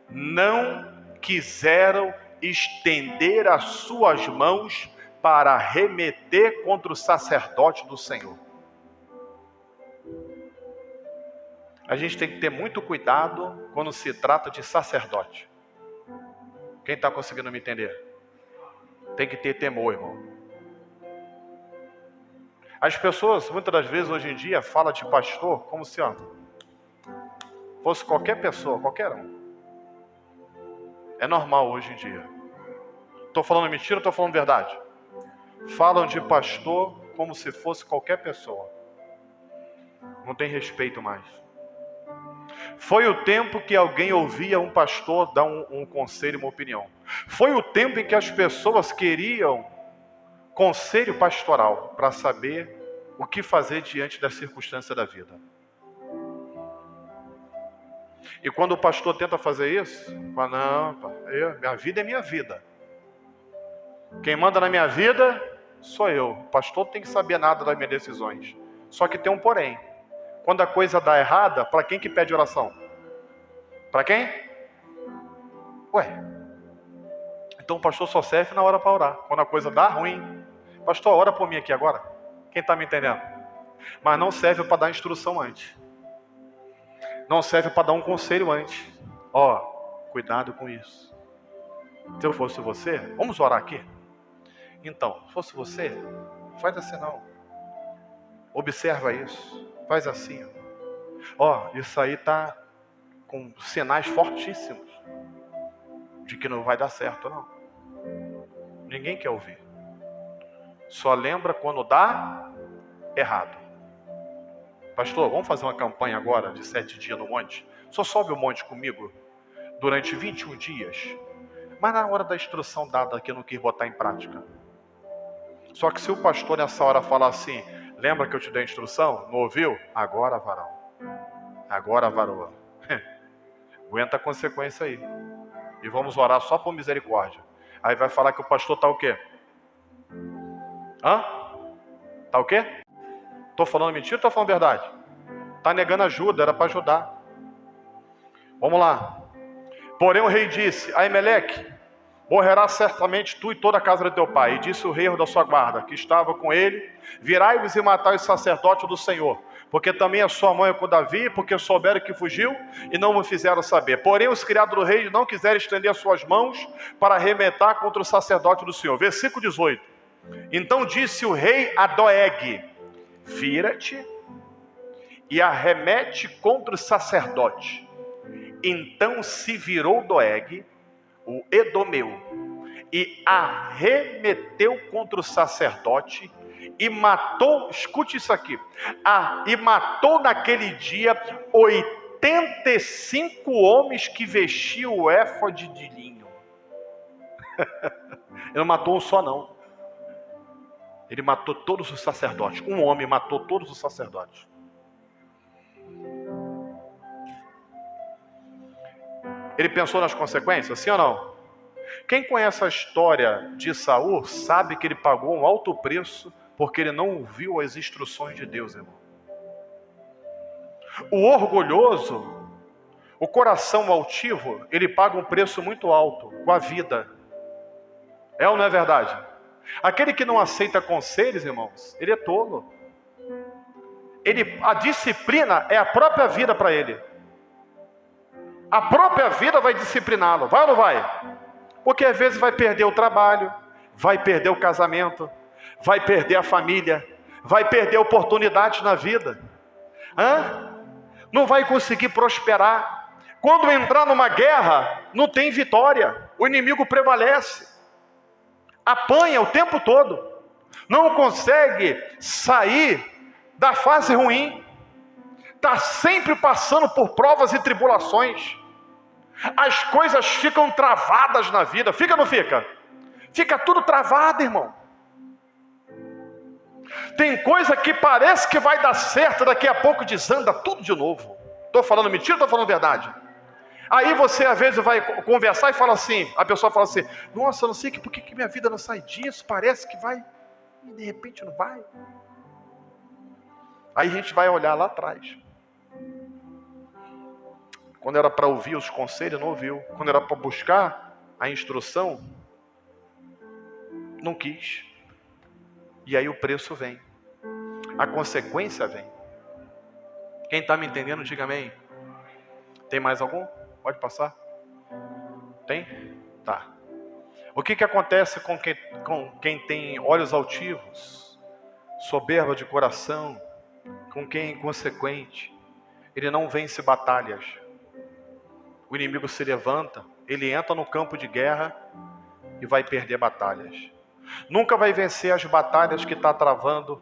não quiseram estender as suas mãos para remeter contra o sacerdote do Senhor. A gente tem que ter muito cuidado quando se trata de sacerdote. Quem está conseguindo me entender? Tem que ter temor, irmão. As pessoas, muitas das vezes, hoje em dia, falam de pastor como se fosse qualquer pessoa, qualquer um. É normal hoje em dia. Estou falando mentira ou estou falando verdade? Falam de pastor como se fosse qualquer pessoa. Não tem respeito mais. Foi o tempo que alguém ouvia um pastor dar um conselho, uma opinião. Foi o tempo em que as pessoas queriam conselho pastoral para saber o que fazer diante das circunstâncias da vida. E quando o pastor tenta fazer isso, fala: não, minha vida é minha vida. Quem manda na minha vida sou eu. O pastor não tem que saber nada das minhas decisões. Só que tem um porém. Quando a coisa dá errada, para quem que pede oração? Para quem? Então o pastor só serve na hora para orar. Quando a coisa dá ruim, pastor, ora por mim aqui agora. Quem está me entendendo? Mas não serve para dar instrução antes. Não serve para dar um conselho antes. Cuidado com isso. Se eu fosse você, vamos orar aqui? Então, se fosse você, faz assim não. Observa isso. Faz assim. Isso aí está com sinais fortíssimos de que não vai dar certo, não. Ninguém quer ouvir. Só lembra quando dá errado. Pastor, vamos fazer uma campanha agora de 7 dias no monte? Só sobe o monte comigo durante 21 dias. Mas na hora da instrução dada aqui eu não quis botar em prática. Só que se o pastor nessa hora falar assim: lembra que eu te dei a instrução? Não ouviu? Agora, varão. Agora, varoa. Aguenta a consequência aí. E vamos orar só por misericórdia. Aí vai falar que o pastor está o quê? Está o quê? Estou falando mentira ou estou falando verdade? Está negando ajuda, era para ajudar. Vamos lá. Porém o rei disse: Aimeleque, morrerá certamente tu e toda a casa de teu pai. E disse o rei da sua guarda, que estava com ele: virai-vos e matai os sacerdotes do Senhor, porque também a sua mão é com Davi, porque souberam que fugiu e não me fizeram saber. Porém os criados do rei não quiseram estender as suas mãos para arremetar contra o sacerdote do Senhor. Versículo 18. Então disse o rei a Doeg: vira-te e arremete contra o sacerdote. Então se virou Doeg, o Edomeu, e arremeteu contra o sacerdote e matou, escute isso aqui, e matou naquele dia 85 homens que vestiam o éfode de linho. Ele não matou um só não. Ele matou todos os sacerdotes. Um homem matou todos os sacerdotes. Ele pensou nas consequências, sim ou não? Quem conhece a história de Saul sabe que ele pagou um alto preço porque ele não ouviu as instruções de Deus, irmão. O orgulhoso, o coração altivo, ele paga um preço muito alto com a vida. É ou não é verdade? Aquele que não aceita conselhos, irmãos, ele é tolo. A disciplina é a própria vida para ele. A própria vida vai discipliná-lo, vai ou não vai? Porque às vezes vai perder o trabalho, vai perder o casamento, vai perder a família, vai perder oportunidades na vida. Não vai conseguir prosperar. Quando entrar numa guerra, não tem vitória. O inimigo prevalece. Apanha o tempo todo. Não consegue sair da fase ruim. Está sempre passando por provas e tribulações. As coisas ficam travadas na vida. Fica ou não fica? Fica tudo travado, irmão. Tem coisa que parece que vai dar certo, daqui a pouco desanda tudo de novo. Estou falando mentira ou estou falando verdade? Aí você às vezes vai conversar e fala assim, a pessoa fala assim, nossa, eu não sei por que minha vida não sai disso, parece que vai, e de repente não vai. Aí a gente vai olhar lá atrás. Quando era para ouvir os conselhos, não ouviu. Quando era para buscar a instrução, não quis. E aí o preço vem. A consequência vem. Quem está me entendendo, diga amém. Tem mais algum? Pode passar? Tem? Tá. O que acontece com quem tem olhos altivos, soberba de coração, com quem é inconsequente? Ele não vence batalhas. O inimigo se levanta, ele entra no campo de guerra e vai perder batalhas. Nunca vai vencer as batalhas que está travando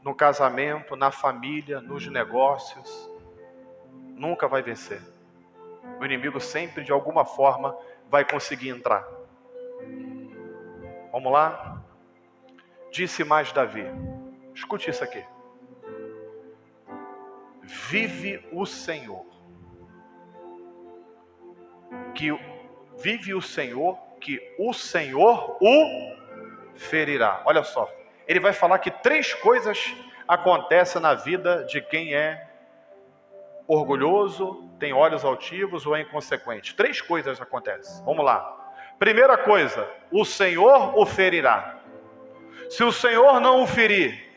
no casamento, na família, nos negócios. Nunca vai vencer. O inimigo sempre, de alguma forma, vai conseguir entrar. Vamos lá? Disse mais Davi. Escute isso aqui. Vive o Senhor. Vive o Senhor, que o Senhor o ferirá. Olha só. Ele vai falar que 3 coisas acontecem na vida de quem é orgulhoso, tem olhos altivos ou é inconsequente. 3 coisas acontecem. Vamos lá. Primeira coisa, o Senhor o ferirá. Se o Senhor não o ferir,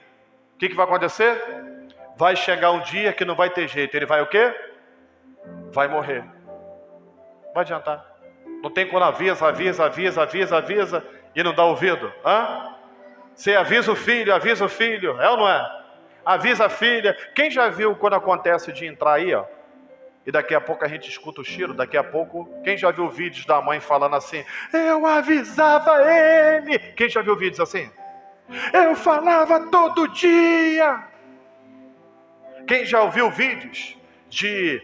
o que vai acontecer? Vai chegar um dia que não vai ter jeito. Ele vai o quê? Vai morrer. Não vai adiantar. Não tem quando avisa e não dá ouvido. Você avisa o filho, é ou não é? Avisa a filha. Quem já viu quando acontece de entrar aí, ó? E daqui a pouco a gente escuta o cheiro, daqui a pouco... Quem já viu vídeos da mãe falando assim? Eu avisava ele. Quem já viu vídeos assim? Eu falava todo dia. Quem já ouviu vídeos de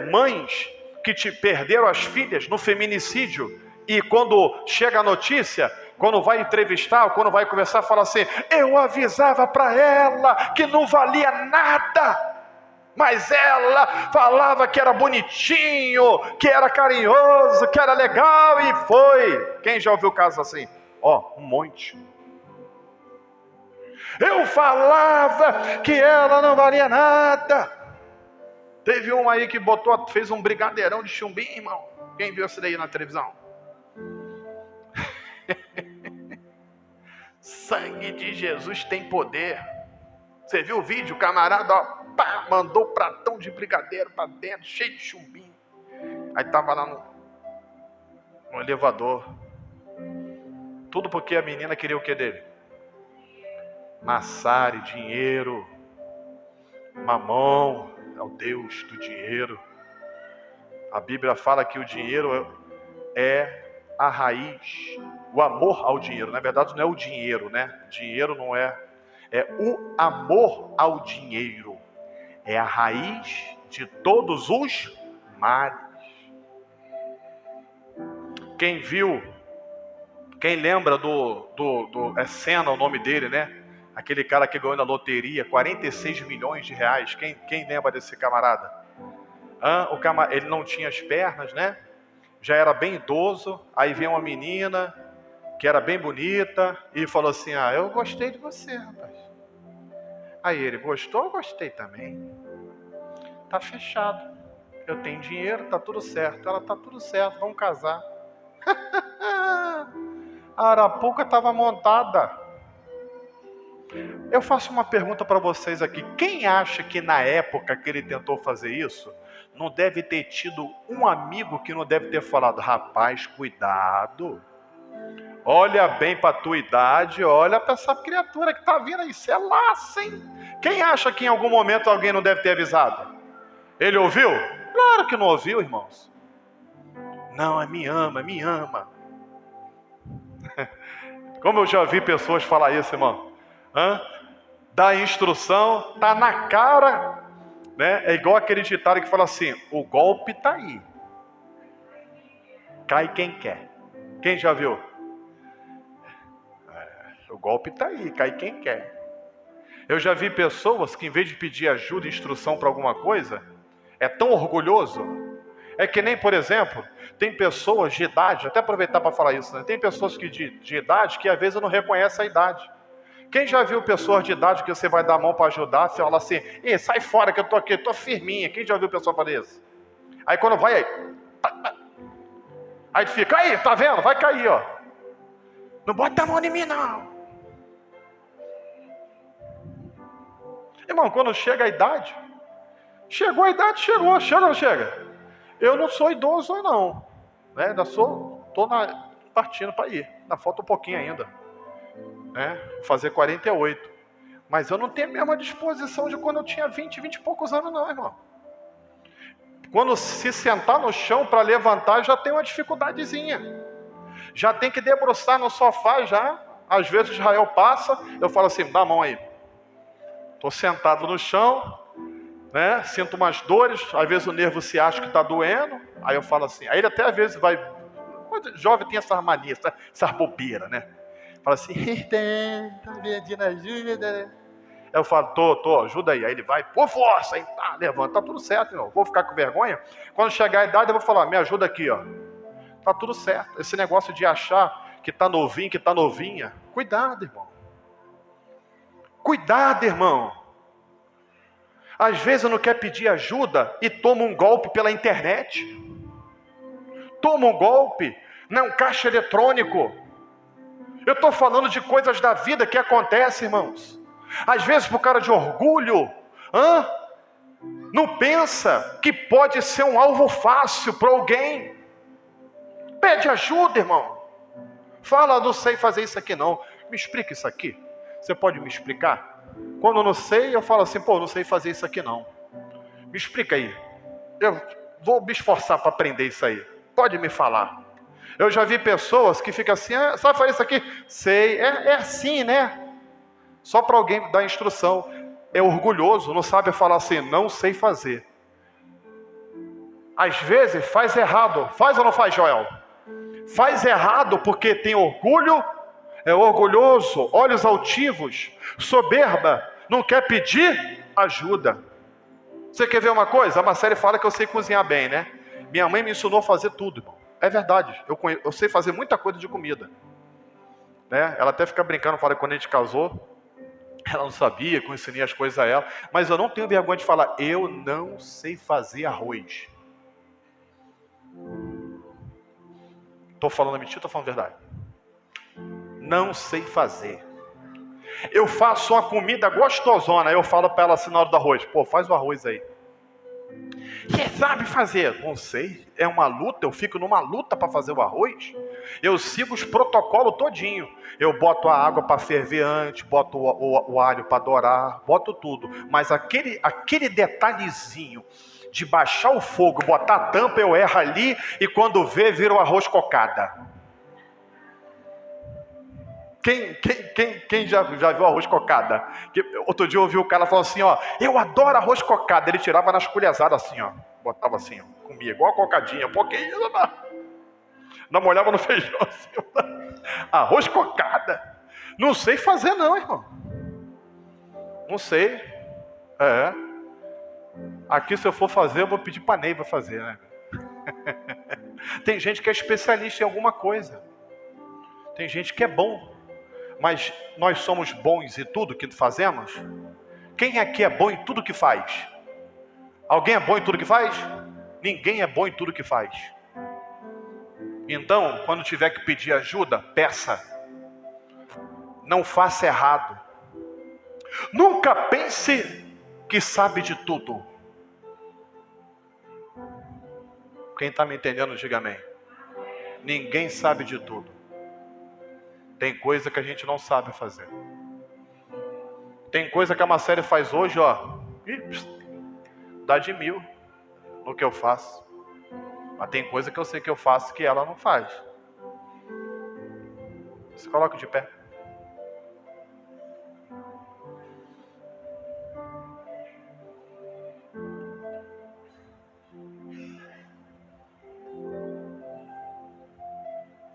mães que perderam as filhas no feminicídio e quando chega a notícia, quando vai entrevistar, quando vai conversar, fala assim, eu avisava para ela que não valia nada, mas ela falava que era bonitinho, que era carinhoso, que era legal e foi. Quem já ouviu casos assim? Um monte. Eu falava que ela não valia nada. Teve um aí que fez um brigadeirão de chumbinho, irmão. Quem viu isso daí na televisão? Sangue de Jesus tem poder. Você viu o vídeo? O camarada mandou um pratão de brigadeiro para dentro, cheio de chumbinho. Aí estava lá no elevador. Tudo porque a menina queria o que dele? Massari, dinheiro, mamão. É o Deus do dinheiro. A Bíblia fala que o dinheiro é a raiz, o amor ao dinheiro. Na verdade não é o dinheiro, né? Dinheiro não é. É o amor ao dinheiro. É a raiz de todos os males. Quem viu, quem lembra é Senna o nome dele, né? Aquele cara que ganhou na loteria 46 milhões de reais. Quem lembra desse camarada? Ele não tinha as pernas, né? Já era bem idoso. Aí veio uma menina que era bem bonita e falou assim, eu gostei de você, rapaz. Aí ele, gostou? Eu gostei também. Tá fechado. Eu tenho dinheiro, tá tudo certo. Ela, tá tudo certo, vamos casar. A arapuca estava montada. Eu faço uma pergunta para vocês aqui. Quem acha que na época que ele tentou fazer isso, não deve ter tido um amigo que não deve ter falado, rapaz, cuidado. Olha bem para a tua idade, olha para essa criatura que está vindo aí, isso é laço, hein? Quem acha que em algum momento alguém não deve ter avisado? Ele ouviu? Claro que não ouviu, irmãos. Não, me ama, me ama. Como eu já vi pessoas falar isso, irmão. Dá instrução, tá na cara, né? É igual aquele ditado que fala assim, o golpe tá aí, cai quem quer. Quem já viu? O golpe está aí, cai quem quer. Eu já vi pessoas que, em vez de pedir ajuda e instrução para alguma coisa, é tão orgulhoso. É que nem, por exemplo, tem pessoas de idade, até aproveitar para falar isso, né? Tem pessoas de idade que às vezes não reconhecem a idade. Quem já viu pessoas de idade que você vai dar a mão para ajudar, você fala assim, ei, sai fora que eu tô aqui, tô firminha. Quem já viu pessoa fazer isso? Aí quando vai, aí fica, aí, tá vendo? Vai cair, ó. Não bota a mão em mim, não. Irmão, quando chega a idade, chegou a idade, chega ou não chega? Eu não sou idoso, não. Né? Ainda tô partindo para ir. Ainda falta um pouquinho ainda. Né? Fazer 48. Mas eu não tenho a mesma disposição de quando eu tinha 20 e poucos anos, não, irmão. Quando se sentar no chão para levantar, já tem uma dificuldadezinha. Já tem que debruçar no sofá, já. Às vezes o Israel passa, eu falo assim, dá a mão aí. Estou sentado no chão, né? Sinto umas dores, às vezes o nervo se acha que está doendo, aí eu falo assim, aí ele até às vezes vai, jovem tem essa mania, essa bobeira, né? Fala assim, tá pedindo ajuda. Aí eu falo, tô, ajuda aí. Aí ele vai, por força, aí tá, levanta, tá tudo certo, irmão. Vou ficar com vergonha. Quando chegar a idade, eu vou falar, me ajuda aqui, ó. Tá tudo certo. Esse negócio de achar que tá novinho, que tá novinha, cuidado, irmão. Cuidado, irmão. Às vezes não quer pedir ajuda e toma um golpe pela internet. Toma um golpe, não, caixa eletrônico. Eu estou falando de coisas da vida que acontecem, irmãos. Às vezes por cara de orgulho, não pensa que pode ser um alvo fácil para alguém. Pede ajuda, irmão. Fala, não sei fazer isso aqui não. Me explica isso aqui. Você pode me explicar? Quando eu não sei, eu falo assim, pô, não sei fazer isso aqui não. Me explica aí. Eu vou me esforçar para aprender isso aí. Pode me falar. Eu já vi pessoas que ficam assim, sabe fazer isso aqui? Sei, é assim, né? Só para alguém dar instrução. É orgulhoso, não sabe falar assim, não sei fazer. Às vezes faz errado. Faz ou não faz, Joel? Faz errado porque tem orgulho, é orgulhoso, olhos altivos, soberba, não quer pedir ajuda. Você quer ver uma coisa? A Marcele fala que eu sei cozinhar bem, né? Minha mãe me ensinou a fazer tudo, irmão. É verdade, eu sei fazer muita coisa de comida. Né? Ela até fica brincando, fala que quando a gente casou, ela não sabia, que eu ensinei as coisas a ela. Mas eu não tenho vergonha de falar, eu não sei fazer arroz. Estou falando mentira ou estou falando verdade? Não sei fazer. Eu faço uma comida gostosona, eu falo para ela assim na hora do arroz, pô, faz o arroz aí. Você sabe fazer? Não sei, é uma luta, eu fico numa luta para fazer o arroz. Eu sigo os protocolos todinho. Eu boto a água para ferver antes, boto o alho para dourar, boto tudo. Mas aquele detalhezinho de baixar o fogo, botar a tampa, eu erro ali e quando vê, vira o arroz cocada. Quem já viu arroz cocada? Outro dia eu ouvi o cara falando assim, ó, eu adoro arroz cocada. Ele tirava nas colherzadas assim, ó, botava assim, ó, comia igual a cocadinha. Pô, que isso, não molhava no feijão assim, arroz cocada. Não sei fazer não, irmão. Não sei. Aqui se eu for fazer, eu vou pedir pra Neiva fazer, né? Tem gente que é especialista em alguma coisa. Tem gente que é bom. Mas nós somos bons em tudo que fazemos? Quem aqui é bom em tudo que faz? Alguém é bom em tudo que faz? Ninguém é bom em tudo que faz. Então, quando tiver que pedir ajuda, peça. Não faça errado. Nunca pense que sabe de tudo. Quem está me entendendo, diga amém. Ninguém sabe de tudo. Tem coisa que a gente não sabe fazer. Tem coisa que a Marcele faz hoje, ó. Dá de 1000 no que eu faço. Mas tem coisa que eu sei que eu faço que ela não faz. Se coloca de pé.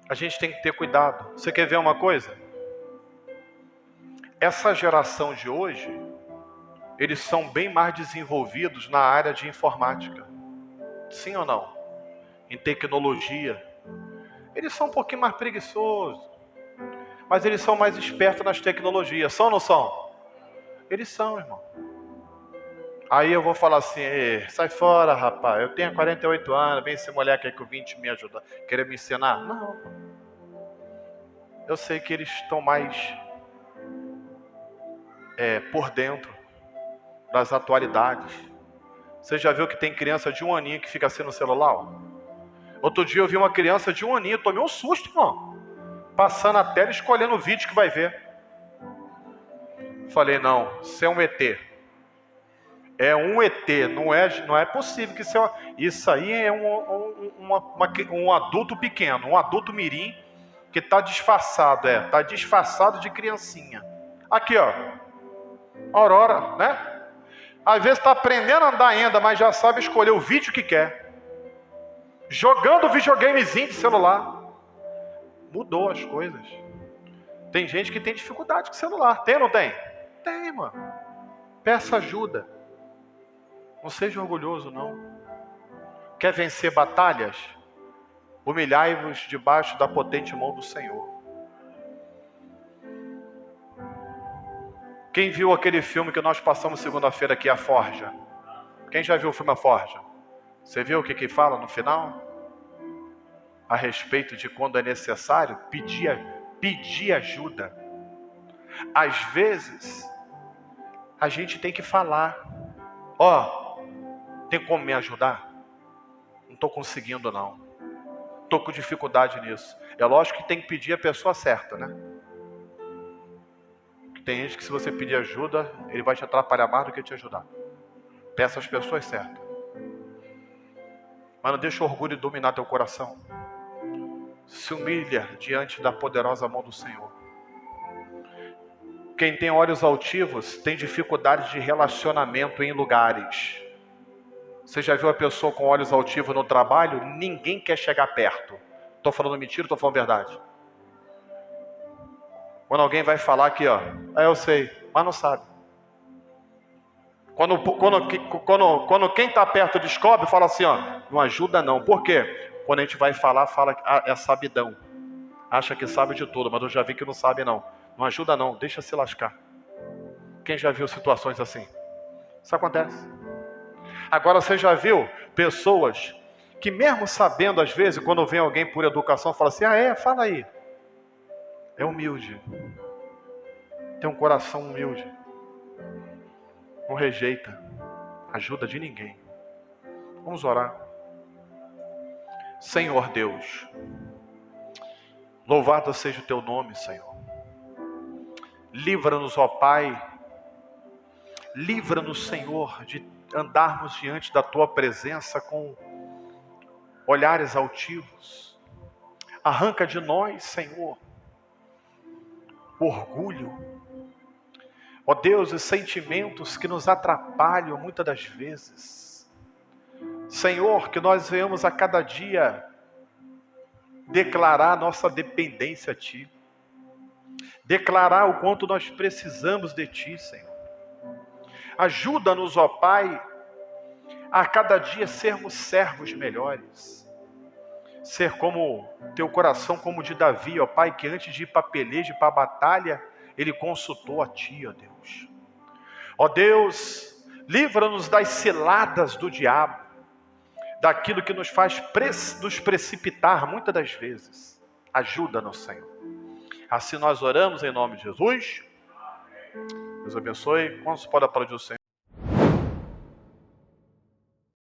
A gente tem que ter cuidado. Você quer ver uma coisa? Essa geração de hoje, eles são bem mais desenvolvidos na área de informática. Sim ou não? Em tecnologia. Eles são um pouquinho mais preguiçosos. Mas eles são mais espertos nas tecnologias. São ou não são? Eles são, irmão. Aí eu vou falar assim, sai fora, rapaz. Eu tenho 48 anos, vem esse moleque aí com 20 me ajudar. Querer me ensinar? Não. Eu sei que eles estão mais por dentro das atualidades. Você já viu que tem criança de 1 aninho que fica assim no celular? Outro dia eu vi uma criança de 1 aninho, tomei um susto, irmão. Passando a tela, escolhendo o vídeo que vai ver. Falei, não, isso é um ET. É um ET, não é possível que isso aí é um adulto pequeno, um adulto mirim que está disfarçado, está disfarçado de criancinha. Aqui, ó, Aurora, né? Às vezes está aprendendo a andar ainda, mas já sabe escolher o vídeo que quer. Jogando videogamezinho de celular. Mudou as coisas. Tem gente que tem dificuldade com celular. Tem ou não tem? Tem, mano. Peça ajuda. Não seja orgulhoso, não. Quer vencer batalhas? Humilhai-vos debaixo da potente mão do Senhor. Quem viu aquele filme que nós passamos segunda-feira aqui, A Forja? Quem já viu o filme A Forja? Você viu o que fala no final? A respeito de quando é necessário pedir ajuda. Às vezes, a gente tem que falar. Tem como me ajudar? Não estou conseguindo, não. Estou com dificuldade nisso. É lógico que tem que pedir a pessoa certa, né? Tem gente que se você pedir ajuda, ele vai te atrapalhar mais do que te ajudar. Peça as pessoas certas. Mas não deixa o orgulho dominar teu coração. Se humilha diante da poderosa mão do Senhor. Quem tem olhos altivos tem dificuldade de relacionamento em lugares. Você já viu a pessoa com olhos altivos no trabalho? Ninguém quer chegar perto. Estou falando mentira ou estou falando verdade? Quando alguém vai falar aqui, eu sei, mas não sabe. Quando quem está perto descobre, fala assim, não ajuda não. Por quê? Quando a gente vai falar, fala é sabidão. Acha que sabe de tudo, mas eu já vi que não sabe não. Não ajuda não, deixa se lascar. Quem já viu situações assim? Isso acontece. Agora você já viu pessoas que mesmo sabendo às vezes, quando vem alguém por educação, fala assim, fala aí. É humilde. Tem um coração humilde. Não rejeita ajuda de ninguém. Vamos orar. Senhor Deus, louvado seja o teu nome, Senhor. Livra-nos, ó Pai. Livra-nos, Senhor, de andarmos diante da tua presença com olhares altivos. Arranca de nós, Senhor, o orgulho, ó Deus, os sentimentos que nos atrapalham muitas das vezes. Senhor, que nós venhamos a cada dia declarar nossa dependência a Ti. Declarar o quanto nós precisamos de Ti, Senhor. Ajuda-nos, ó Pai, a cada dia sermos servos melhores. Ser como teu coração, como o de Davi, ó Pai, que antes de ir para a peleja, para a batalha, ele consultou a Ti, ó Deus. Ó Deus, livra-nos das ciladas do diabo, daquilo que nos faz nos precipitar muitas das vezes. Ajuda-nos, Senhor. Assim nós oramos em nome de Jesus. Deus abençoe. Quando se pode aplaudir o Senhor?